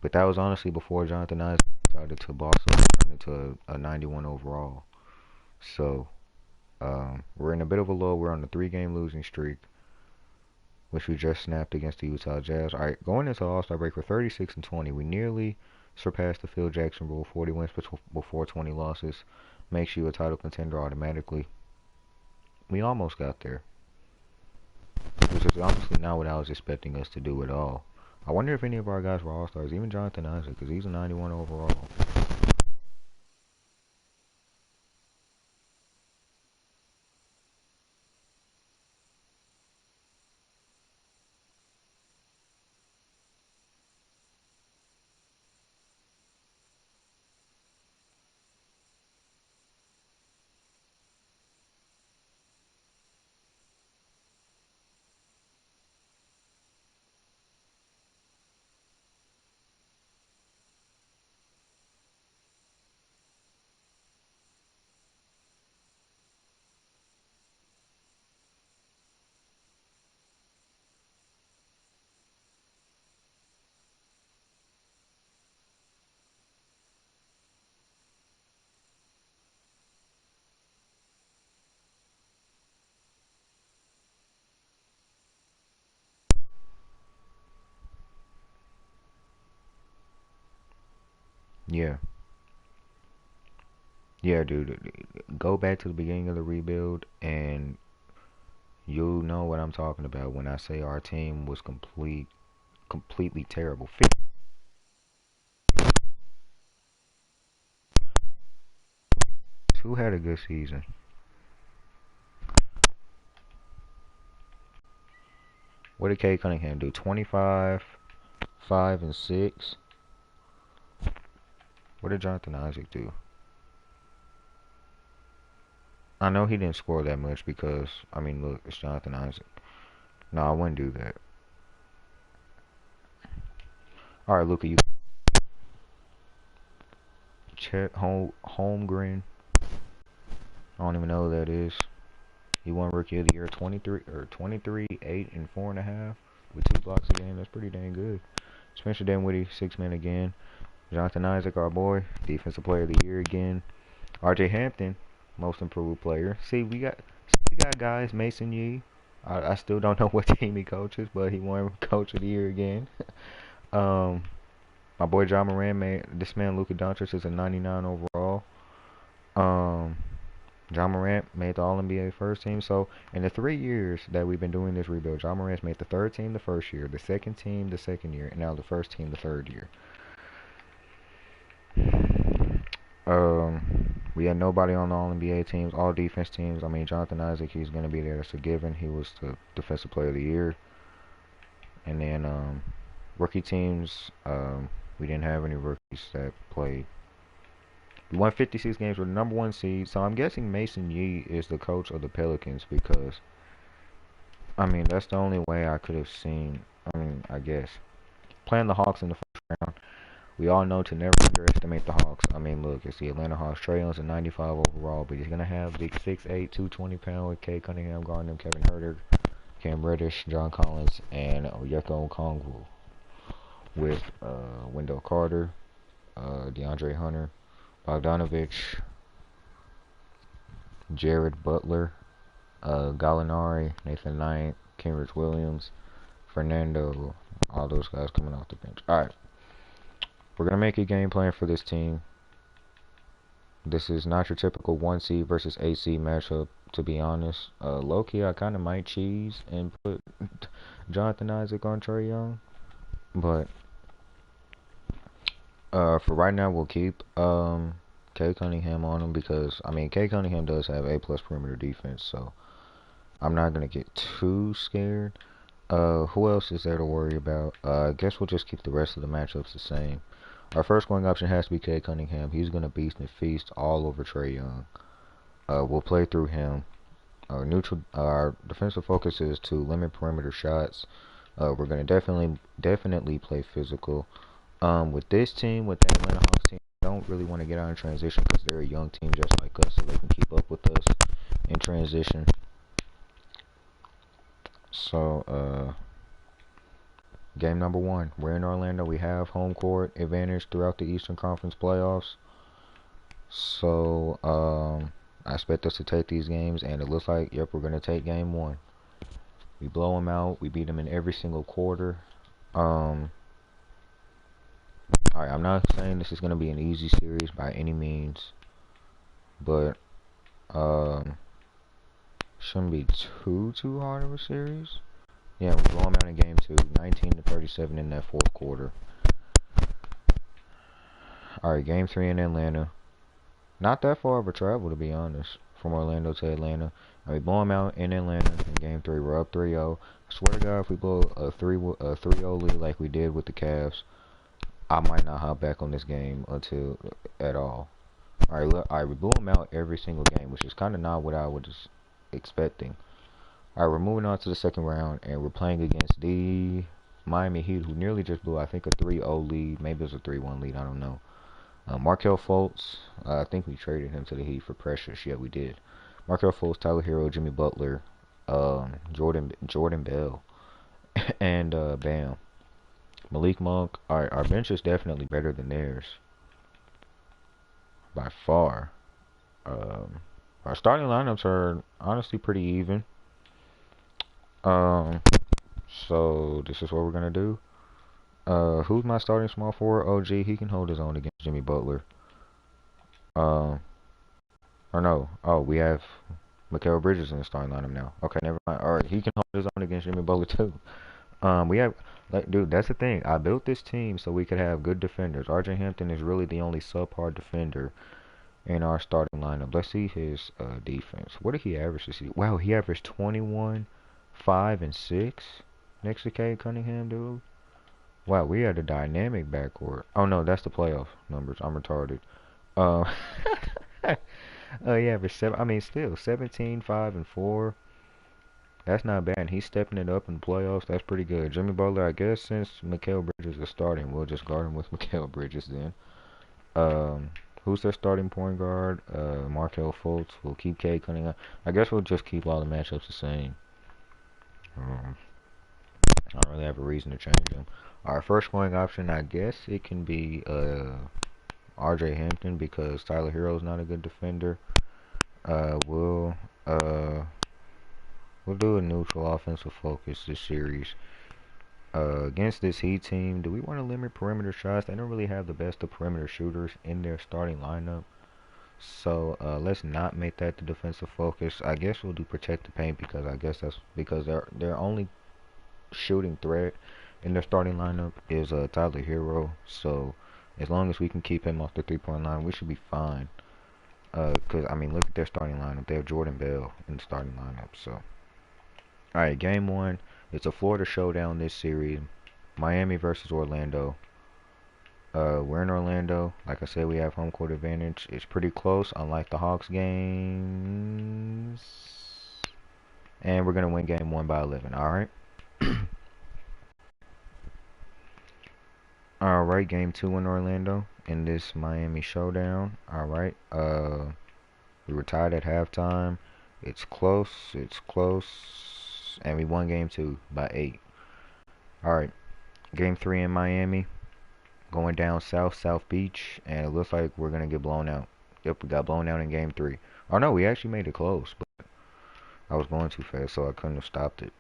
But that was honestly before Jonathan Isaac decided to boss up and turn into a 91 overall. So, we're in a bit of a lull. We're on a 3-game losing streak, which we just snapped against the Utah Jazz. Alright, going into the All-Star break, we're 36-20. We nearly surpassed the Phil Jackson rule, 40 wins before 20 losses. Makes you a title contender automatically. We almost got there, which is honestly not what I was expecting us to do at all. I wonder if any of our guys were All-Stars, even Jonathan Isaac, because he's a 91 overall. Yeah. Yeah, dude. Go back to the beginning of the rebuild, and you'll know what I'm talking about when I say our team was completely terrible. Who had a good season? What did Cade Cunningham do? 25, 5, and 6. What did Jonathan Isaac do? I know he didn't score that much because, I mean, look, it's Jonathan Isaac. No, I wouldn't do that. Alright, Luka, you Chet Holmgren. I don't even know who that is. He won Rookie of the Year 23, 8, and 4.5 with 2 blocks a game. That's pretty dang good. Spencer Dinwiddie, 6-man again. Jonathan Isaac, our boy, Defensive Player of the Year again. RJ Hampton, Most Improved Player. See, we got guys. Mason Yee, I still don't know what team he coaches, but he won Coach of the Year again. Um, my boy John Moran made this man Luka Doncic is a 99 overall. Um, John Morant made the All NBA first team. So in the 3 years that we've been doing this rebuild, John Morant's made the third team the first year, the second team the second year, and now the first team the third year. We had nobody on the All NBA teams, all defense teams. I mean, Jonathan Isaac, he's gonna be there. That's a given. He was the Defensive Player of the Year. And then rookie teams, we didn't have any rookies that played. We won 56 games with the number one seed. So I'm guessing Mason Yee is the coach of the Pelicans because I mean that's the only way I could have seen. I mean, I guess playing the Hawks in the first round. We all know to never underestimate the Hawks. I mean, look, it's the Atlanta Hawks. Trae Young's a 95 overall, but he's gonna have big 6'8", 220-pound with Cade Cunningham guarding him, Kevin Huerter, Cam Reddish, John Collins, and Onyeka Okongwu with Wendell Carter, DeAndre Hunter, Bogdanovich, Jared Butler, Gallinari, Nathan Knight, Kenrich Williams, Fernando, all those guys coming off the bench. Alright, we're going to make a game plan for this team. This is not your typical 1 seed versus 8 seed matchup, to be honest. Low-key, I kind of might cheese and put Jonathan Isaac on Trae Young. But for right now, we'll keep Cade Cunningham on him because, I mean, Cade Cunningham does have A-plus perimeter defense, so I'm not going to get too scared. Who else is there to worry about? I guess we'll just keep the rest of the matchups the same. Our first going option has to be Cade Cunningham. He's going to beast and feast all over Trae Young. We'll play through him. Our defensive focus is to limit perimeter shots. We're going to definitely play physical. With this team, with the Atlanta Hawks team, I don't really want to get out in transition because they're a young team just like us, so they can keep up with us in transition. So, game number 1. We're in Orlando. We have home court advantage throughout the Eastern Conference playoffs. So, I expect us to take these games, and it looks like, yep, we're going to take game 1. We blow them out. We beat them in every single quarter. Alright, I'm not saying this is going to be an easy series by any means, but, shouldn't be too hard of a series. Yeah, we blow them out in game 2, 19-37 in that fourth quarter. Alright, game 3 in Atlanta. Not that far of a travel, to be honest, from Orlando to Atlanta. And we blow them out in Atlanta in game 3. We're up 3-0. I swear to God, if we blow a 3-0 lead like we did with the Cavs, I might not hop back on this game until at all. Alright, we blew them out every single game, which is kind of not what I was expecting. Alright, we're moving on to the second round, and we're playing against the Miami Heat, who nearly just blew, I think, a 3-0 lead. Maybe it was a 3-1 lead, I don't know. Markelle Fultz, I think we traded him to the Heat for Precious. Yeah, we did. Markelle Fultz, Tyler Hero, Jimmy Butler, Jordan Bell, and Bam. Malik Monk. Our bench is definitely better than theirs by far. Our starting lineups are honestly pretty even. So this is what we're gonna do. Who's my starting small forward? OG. He can hold his own against Jimmy Butler. Or no. Oh, we have Mikal Bridges in the starting lineup now. Okay, never mind. Alright, he can hold his own against Jimmy Butler too. We have, like, dude, that's the thing. I built this team so we could have good defenders. RJ Hampton is really the only subpar defender in our starting lineup. Let's see his defense. What did he average this season? Wow, he averaged 21, 5, and 6 next to Cade Cunningham, dude. Wow, we had a dynamic backcourt. Oh no, that's the playoff numbers. I'm retarded. Uh, he averaged 7. I mean, still 17, 5, and 4. That's not bad. He's stepping it up in the playoffs. That's pretty good. Jimmy Butler, I guess since Mikal Bridges is starting, we'll just guard him with Mikal Bridges then. Who's their starting point guard? Markelle Fultz. We'll keep Cade Cunningham. I guess we'll just keep all the matchups the same. I don't really have a reason to change them. Our first going option, I guess it can be RJ Hampton because Tyler Hero's not a good defender. We'll We'll do a neutral offensive focus this series. Against this Heat team, do we want to limit perimeter shots? They don't really have the best of perimeter shooters in their starting lineup. So let's not make that the defensive focus. I guess we'll do protect the paint because I guess that's because their only shooting threat in their starting lineup is Tyler Hero. So as long as we can keep him off the 3-point line, we should be fine. Cause I mean, look at their starting lineup. They have Jordan Bell in the starting lineup. So, all right, game one. It's a Florida showdown this series. Miami versus Orlando. We're in Orlando. Like I said, we have home court advantage. It's pretty close, unlike the Hawks games. And we're gonna win game one by 11. All right. All right, game two in Orlando in this Miami showdown. All right. We were tied at halftime. It's close. It's close. And we won game two by 8. All right. Game three in Miami. Going down south, South Beach. And it looks like we're going to get blown out. Yep, we got blown out in game three. Oh, no, we actually made it close. But I was going too fast, so I couldn't have stopped it.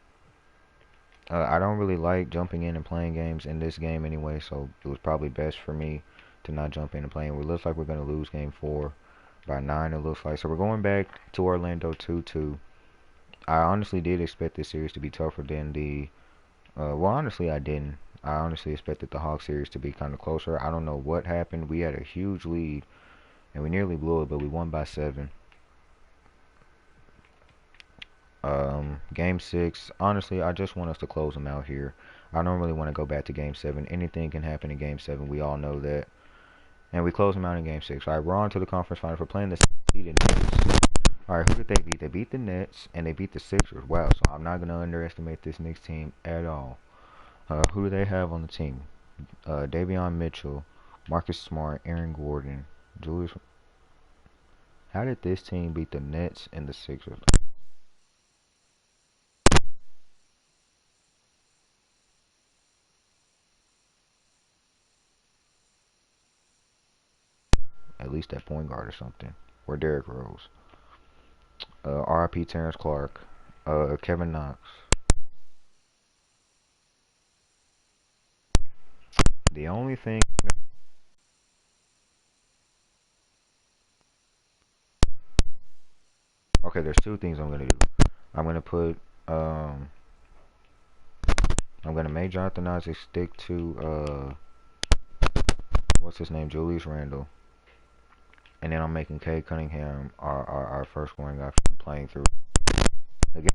I don't really like jumping in and playing games in this game anyway, so it was probably best for me to not jump in and play. It looks like we're going to lose game 4 by 9, it looks like. So we're going back to Orlando 2-2. I honestly did expect this series to be tougher than the... well, honestly, I didn't. I honestly expected the Hawks series to be kind of closer. I don't know what happened. We had a huge lead, and we nearly blew it, but we won by 7. Game 6, honestly, I just want us to close them out here. I don't really want to go back to game 7. Anything can happen in game 7. We all know that. And we close them out in game 6. All right, we're on to the conference final for playing the seeded Knicks. All right, who did they beat? They beat the Nets, and they beat the Sixers. Wow, so I'm not going to underestimate this Knicks team at all. Who do they have on the team? Davion Mitchell, Marcus Smart, Aaron Gordon, Julius. How did this team beat the Nets and the Sixers? At least at point guard or something. Or Derrick Rose. RIP Terrence Clark. Kevin Knox. The only thing... Okay, there's two things I'm going to do. I'm going to put... I'm going to make Jonathan Isaac stick to... what's his name? Julius Randle. And then I'm making Cade Cunningham our first scoring guy playing through. Again,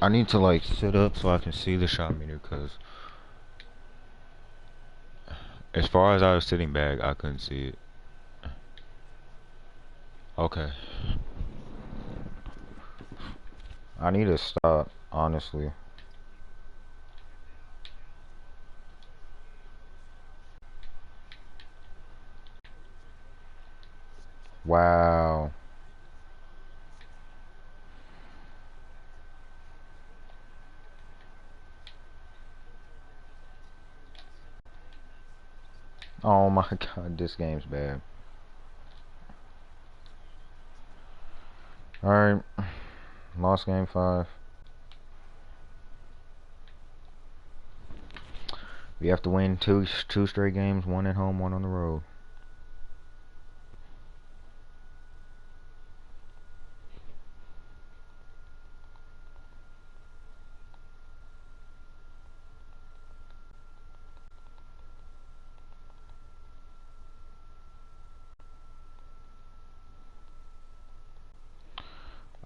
I need to like sit up so I can see the shot meter, cause as far as I was sitting back, I couldn't see it. Okay. I need to stop, honestly. Wow. Oh my god, this game's bad. Alright. Lost game 5. We have to win two straight games, one at home, one on the road.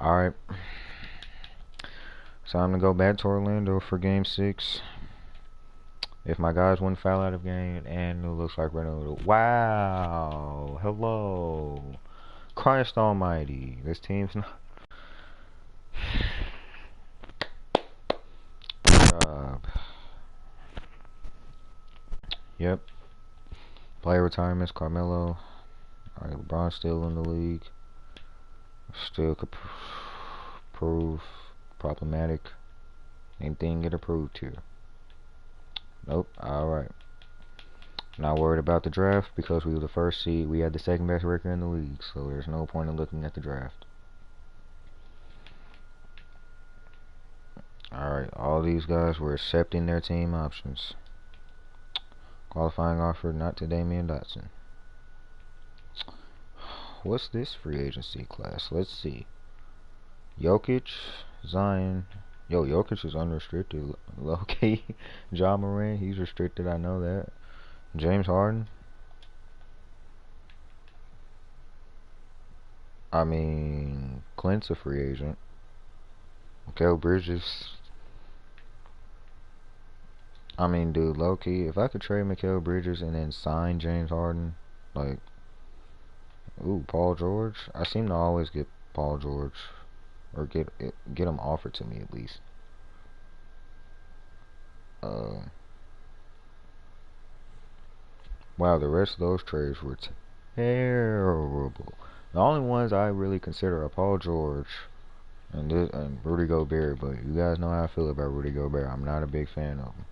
Alright. Time to go back to Orlando for game 6. If my guys wouldn't foul out of game, and it looks like we're gonna. Wow. Hello. Christ almighty. This team's not. Good job. Yep. Player retirements, Carmelo. Alright, LeBron's still in the league. Still could prove problematic. Anything get approved here? Nope. Alright. Not worried about the draft because we were the first seed. We had the second best record in the league, so there's no point in looking at the draft. Alright, all these guys were accepting their team options. Qualifying offer not to Damian Dotson. What's this free agency class? Let's see. Jokic, Zion. Yo, Jokic is unrestricted. Low-key. Ja Morant, he's restricted, I know that. James Harden. I mean, Clint's a free agent. Mikal Bridges. I mean, dude, low-key, if I could trade Mikal Bridges and then sign James Harden, like, ooh, Paul George. I seem to always get Paul George, or get him offered to me at least. Wow, the rest of those trades were terrible. The only ones I really consider are Paul George and Rudy Gobert, but you guys know how I feel about Rudy Gobert. I'm not a big fan of him.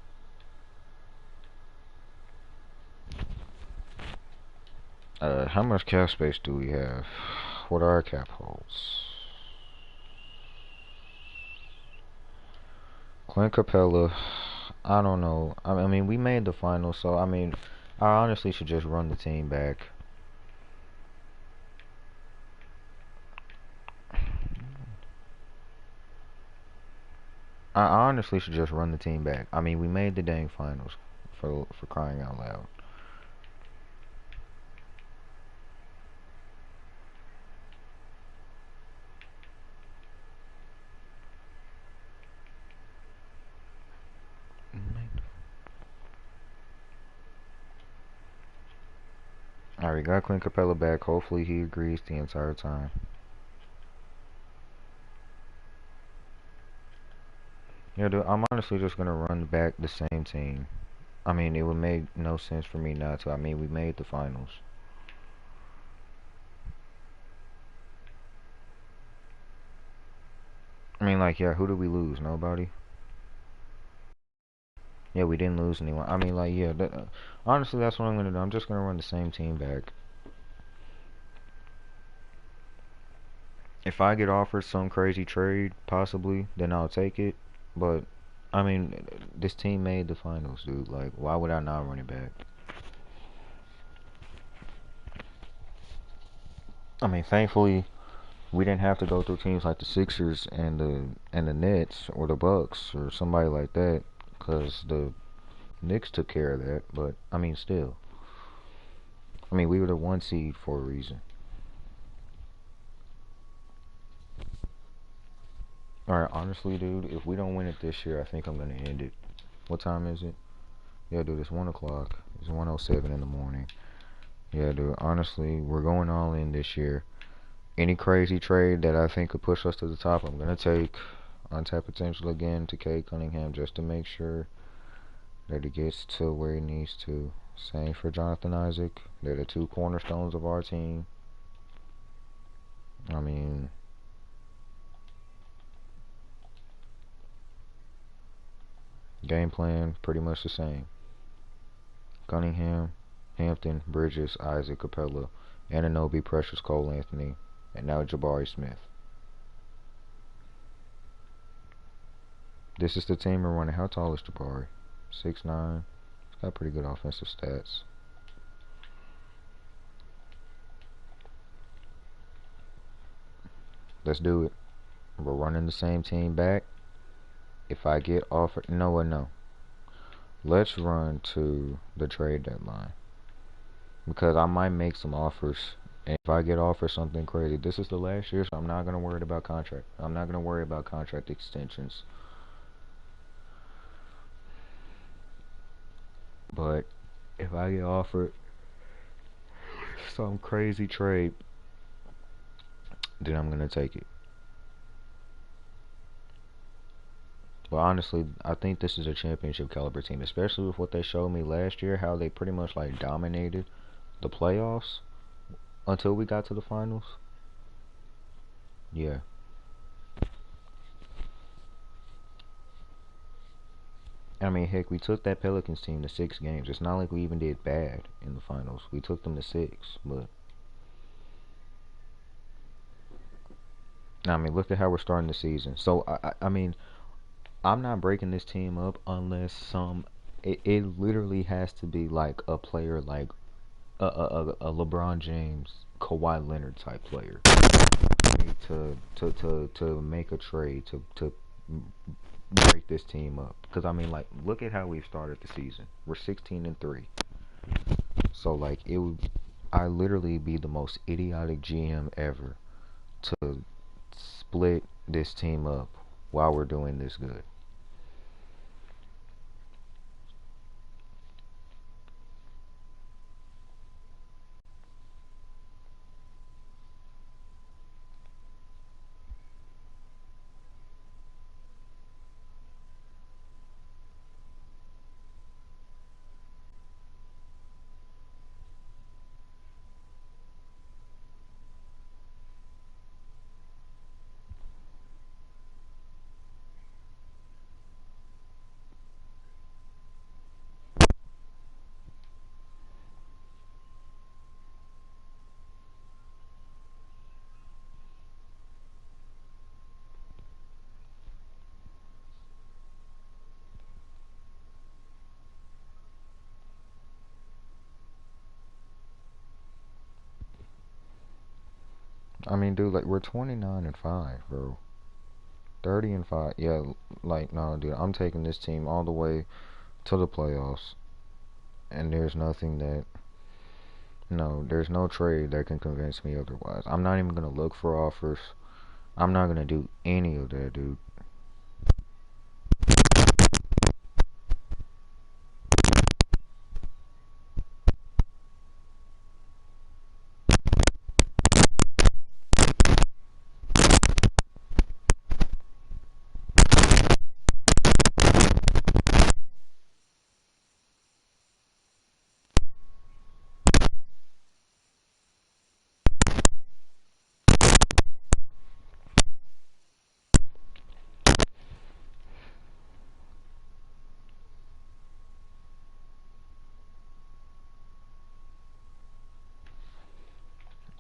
How much cap space do we have? What are our cap holds? Clint Capella, I don't know. I mean, we made the finals, so I mean, I honestly should just run the team back. I honestly should just run the team back. I mean, we made the dang finals, for crying out loud. Alright, we got Clint Capella back. Hopefully he agrees the entire time. Yeah, dude, I'm honestly just gonna run back the same team. I mean, it would make no sense for me not to. I mean, we made the finals. I mean, like, yeah, who did we lose? Nobody? Yeah, we didn't lose anyone. I mean, like, yeah, honestly, that's what I'm gonna do. I'm just gonna run the same team back. If I get offered some crazy trade, possibly, then I'll take it. But, I mean, this team made the finals, dude. Like, why would I not run it back? I mean, thankfully, we didn't have to go through teams like the Sixers and the Nets or the Bucks or somebody like that, because the Knicks took care of that. But I mean, still, I mean, we were the 1 seed for a reason. Alright, honestly, dude, if we don't win it this year, I think I'm gonna end it. What time is it? Yeah, dude, it's 1 o'clock. It's 1:07 in the morning. Yeah, dude, honestly, we're going all in this year. Any crazy trade that I think could push us to the top, I'm gonna take. Untap potential again to Cade Cunningham just to make sure that it gets to where it needs to. Same for Jonathan Isaac. They're the two cornerstones of our team. I mean, game plan pretty much the same. Cunningham, Hampton, Bridges, Isaac, Capella, Anunoby, Precious, Cole Anthony, and now Jabari Smith. This is the team we're running. How tall is Jabari? 6'9". He's got pretty good offensive stats. Let's do it. We're running the same team back. If I get offered, no. Let's run to the trade deadline, because I might make some offers. And if I get offered something crazy, this is the last year, so I'm not gonna worry about contract. I'm not gonna worry about contract extensions. But if I get offered some crazy trade, then I'm gonna take it. But honestly, I think this is a championship caliber team, especially with what they showed me last year, how they pretty much like dominated the playoffs until we got to the finals. Yeah. I mean, heck, we took that Pelicans team to 6 games. It's not like we even did bad in the finals. We took them to 6, but I mean, look at how we're starting the season. So I mean, I'm not breaking this team up unless it literally has to be like a player like a LeBron James, Kawhi Leonard type player to make a trade to break this team up. Because I mean, like, look at how we've started the season. We're 16-3. So like, it would, I literally be the most idiotic GM ever to split this team up while we're doing this good. I mean, dude, like, we're 29-5, bro. 30-5. Yeah, like, no, dude, I'm taking this team all the way to the playoffs, and there's nothing that, no, there's no trade that can convince me otherwise. I'm not even gonna look for offers. I'm not gonna do any of that, dude.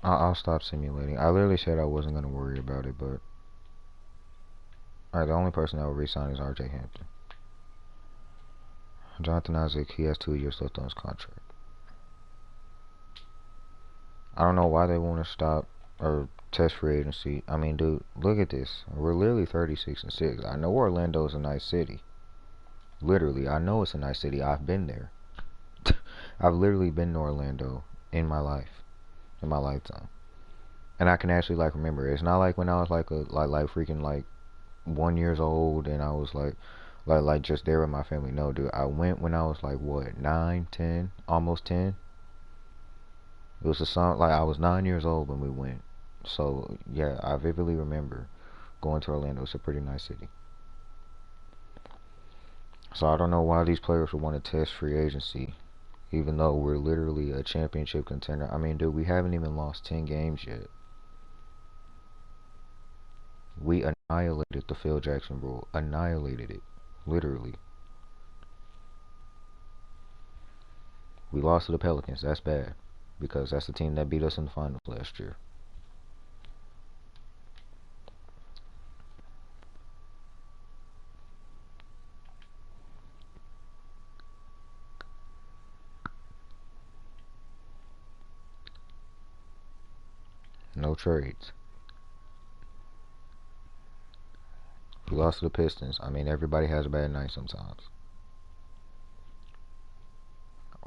I'll stop simulating. I literally said I wasn't gonna worry about it, but alright, the only person that will resign is RJ Hampton. Jonathan Isaac, he has 2 years left on his contract. I don't know why they want to stop or test free agency. I mean, dude, look at this. We're literally 36-6. I know Orlando's a nice city. Literally, I know it's a nice city. I've been there. I've literally been to Orlando in my life, in my lifetime, and I can actually like remember it. It's not like when I was like freaking like 1 years old, and I was like just there with my family. No, dude, I went when I was like what, 9, 10, almost 10. It was a song like I was 9 years old when we went. So yeah, I vividly remember going to Orlando. It's a pretty nice city. So I don't know why these players would want to test free agency, even though we're literally a championship contender. I mean, dude, we haven't even lost 10 games yet. We annihilated the Phil Jackson rule. Annihilated it. Literally. We lost to the Pelicans. That's bad. Because that's the team that beat us in the finals last year. No trades. We lost to the Pistons. I mean, everybody has a bad night sometimes.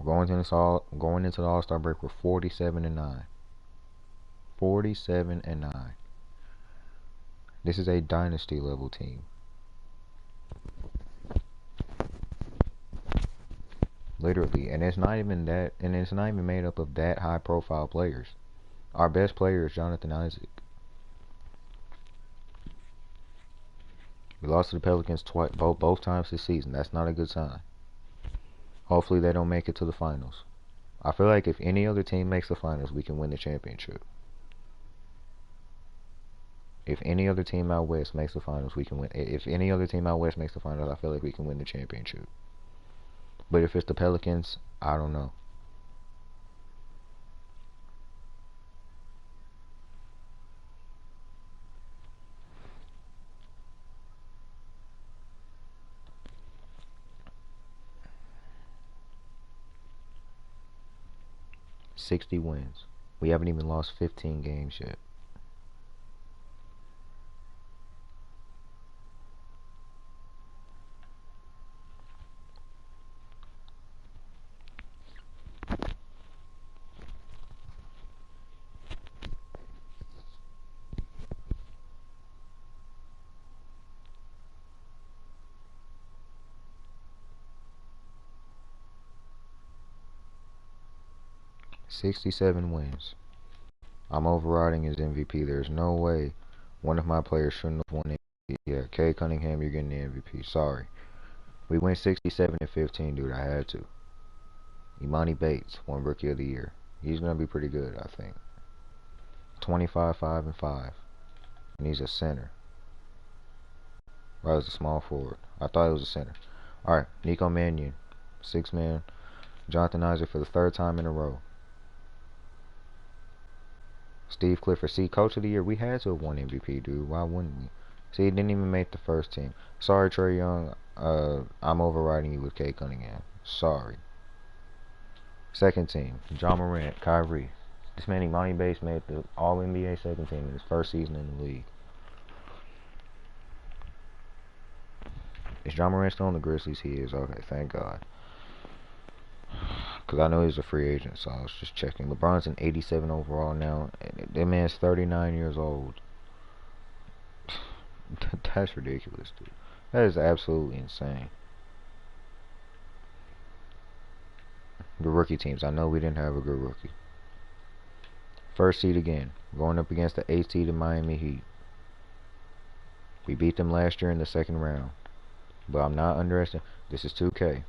Going into the All-Star break, we're 47-9. 47-9. This is a dynasty level team. Literally, and it's not even that, and it's not even made up of that high profile players. Our best player is Jonathan Isaac. We lost to the Pelicans both times this season. That's not a good sign. Hopefully they don't make it to the finals. I feel like if any other team makes the finals, we can win the championship. If any other team out west makes the finals, we can win. If any other team out west makes the finals, I feel like we can win the championship. But if it's the Pelicans, I don't know. $60 wins. We haven't even lost 15 games yet. $67 wins. I'm overriding his MVP. There's no way one of my players shouldn't have won MVP. Yeah, Cade Cunningham, you're getting the MVP. Sorry. We went 67-15, dude. I had to. Imani Bates won Rookie of the Year. He's going to be pretty good, I think. 25, 5, and 5. And he's a center. Well, I was a small forward. I thought he was a center. Alright, Nico Mannion. 6-man. Jonathan Isaac for the 3rd time in a row. Steve Clifford. See, Coach of the Year. We had to have won MVP, dude. Why wouldn't we? See, he didn't even make the first team. Sorry, Trae Young. I'm overriding you with Cade Cunningham. Sorry. 2nd team. Ja Morant. Kyrie. This man, Imani Bates, made the All-NBA 2nd team in his first season in the league. Is Ja Morant still on the Grizzlies? He is. Okay, thank God. Because I know he's a free agent, so I was just checking. LeBron's an 87 overall now. That man's 39 years old. That's ridiculous, dude. That is absolutely insane. The rookie teams. I know we didn't have a good rookie. 1st seed again. Going up against the 8th seed in Miami Heat. We beat them last year in the 2nd round. But I'm not underestimating. This is 2K.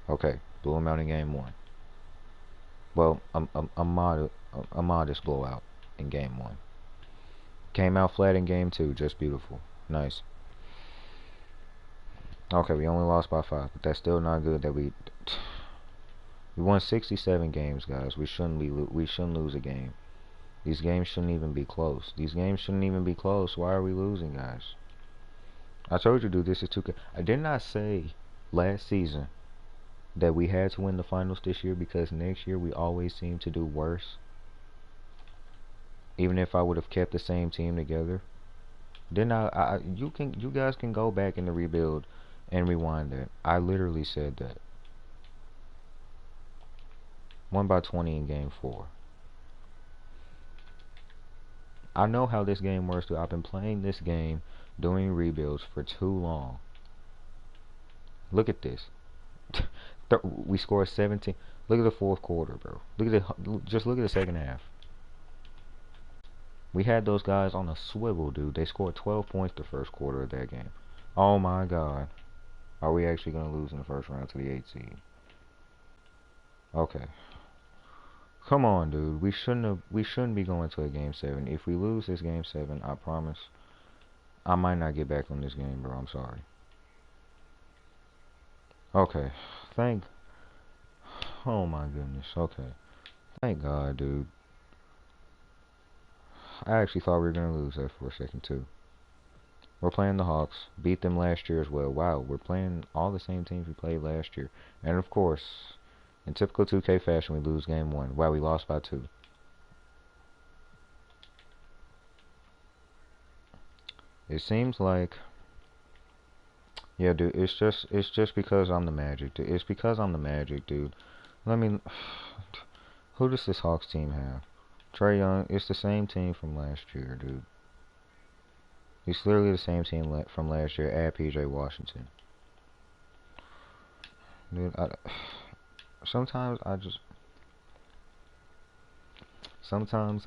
Okay. Blew them out in game 1. Well, a modest blowout in game 1. Came out flat in game 2. Just beautiful. Nice. Okay, we only lost by 5, but that's still not good that we won 67 games, guys. We shouldn't lose a game. These games shouldn't even be close. These games shouldn't even be close. Why are we losing, guys? I told you, dude, this is 2K. I did not say last season that we had to win the finals this year because next year we always seem to do worse. Even if I would have kept the same team together. Then you guys can go back in the rebuild and rewind that. I literally said that. Won by 20 in game 4. I know how this game works, dude. I've been playing this game doing rebuilds for too long. Look at this. We scored 17. Look at the fourth quarter, bro. Just look at the second half. We had those guys on a swivel, dude. They scored 12 points the first quarter of that game. Oh my god. Are we actually gonna lose in the first round to the 8 seed? Okay. Come on, dude. We shouldn't be going to a game 7. If we lose this game 7, I promise I might not get back on this game, bro. I'm sorry. Okay. Thank Oh my goodness. Okay. Thank God, dude. I actually thought we were gonna lose that for a second too. We're playing the Hawks. Beat them last year as well. Wow, we're playing all the same teams we played last year. And of course, in typical 2K fashion, we lose game 1. Wow, we lost by 2. It seems like, yeah, dude. It's just because I'm the Magic, dude. It's because I'm the Magic, dude. Let me. Who does this Hawks team have? Trae Young. It's the same team from last year, dude. It's literally the same team from last year. Add PJ Washington. Dude, sometimes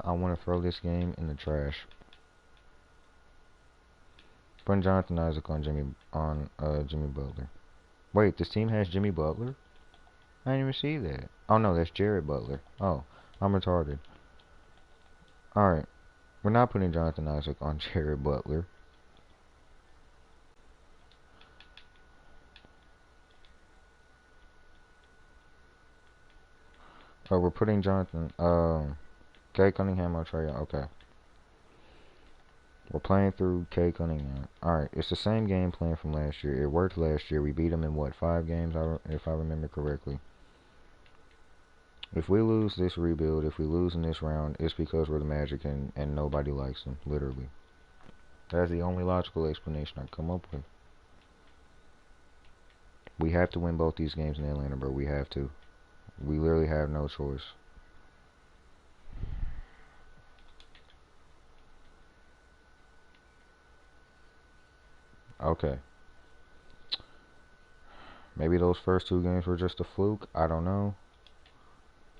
I want to throw this game in the trash. Putting Jonathan Isaac on Jimmy Butler. Wait, this team has Jimmy Butler? I didn't even see that. Oh no, that's Jared Butler. Oh, I'm retarded. Alright. We're not putting Jonathan Isaac on Jared Butler. Oh, we're putting Cade Cunningham on Trae Young. Okay. We're playing through Cade Cunningham. Alright, it's the same game plan from last year. It worked last year. We beat them in what, 5 games, if I remember correctly. If we lose this rebuild, if we lose in this round, it's because we're the Magic and nobody likes them, literally. That's the only logical explanation I come up with. We have to win both these games in Atlanta, bro. We have to. We literally have no choice. Okay. Maybe those first 2 games were just a fluke. I don't know.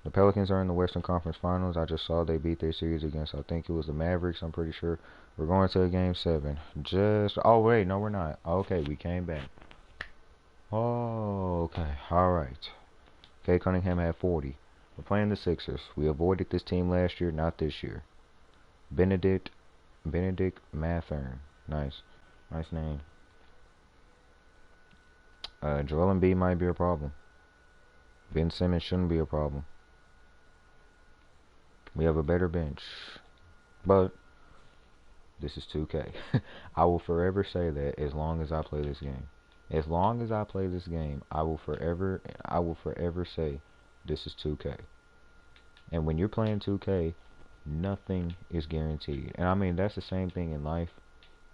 The Pelicans are in the Western Conference Finals. I just saw they beat their series against, I think it was the Mavericks, I'm pretty sure. We're going to a game 7. Oh wait, no we're not. Okay, we came back. Oh, okay, alright. Cade Cunningham had 40. We're playing the Sixers. We avoided this team last year, not this year. Benedict Mathern. Nice name. Joel Embiid might be a problem. Ben Simmons shouldn't be a problem. We have a better bench. But this is 2K. I will forever say that as long as I play this game. As long as I play this game, I will forever say this is 2K. And when you're playing 2K, nothing is guaranteed. And I mean, that's the same thing in life.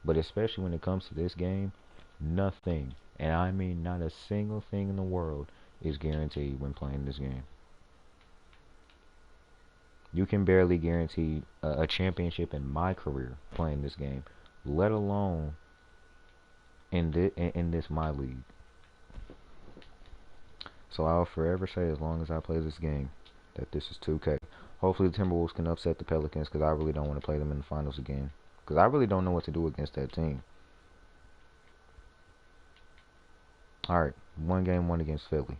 But especially when it comes to this game, nothing, and I mean not a single thing in the world, is guaranteed when playing this game. You can barely guarantee a championship in my career playing this game, let alone in this my league. So I'll forever say, as long as I play this game, that this is 2K. Hopefully the Timberwolves can upset the Pelicans, because I really don't want to play them in the finals again. Because I really don't know what to do against that team. Alright, 1 game 1 against Philly.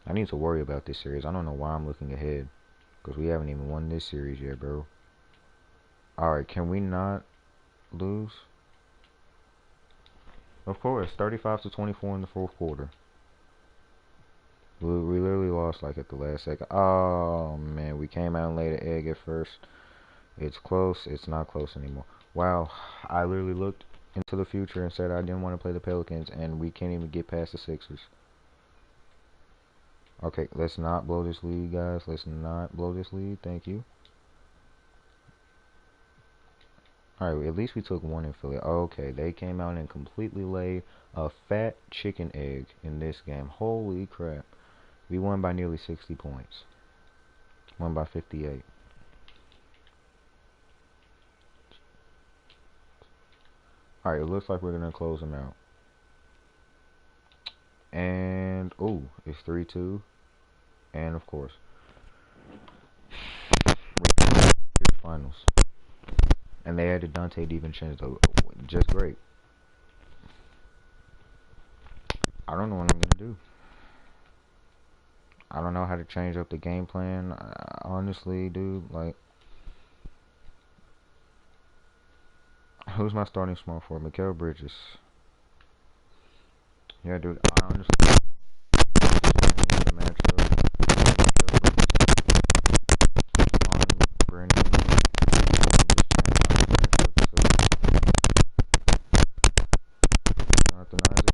I need to worry about this series. I don't know why I'm looking ahead. Because we haven't even won this series yet, bro. Alright, can we not lose? Of course, 35-24 in the 4th quarter. We literally lost like at the last second. Oh, man, we came out and laid an egg at first. It's close. It's not close anymore. Wow, I literally looked into the future and said I didn't want to play the Pelicans, and we can't even get past the Sixers. Okay, let's not blow this lead, guys. Let's not blow this lead. Thank you. Alright, at least we took 1 in Philly. Okay, they came out and completely laid a fat chicken egg in this game. Holy crap. We won by nearly 60 points. Won by 58. Alright, it looks like we're going to close them out. And, oh, it's 3-2. And, of course, finals. And they added Dante DiVincenzo. Just great. I don't know what I'm going to do. I don't know how to change up the game plan. Honestly, dude, like, who's my starting small forward? Mikal Bridges. Yeah, dude, I honestly the matchup. On Brandon. Jonathan Isaac.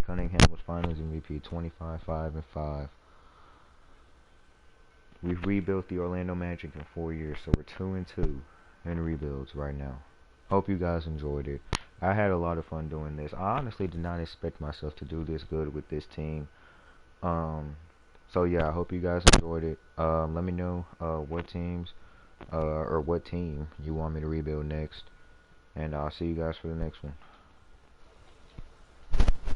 Cunningham was Finals MVP, 25-5-5. We've rebuilt the Orlando Magic in 4 years, so we're 2-2 in rebuilds right now. Hope you guys enjoyed it. I had a lot of fun doing this. I honestly did not expect myself to do this good with this team. So yeah, I hope you guys enjoyed it. Let me know what teams or what team you want me to rebuild next, and I'll see you guys for the next one.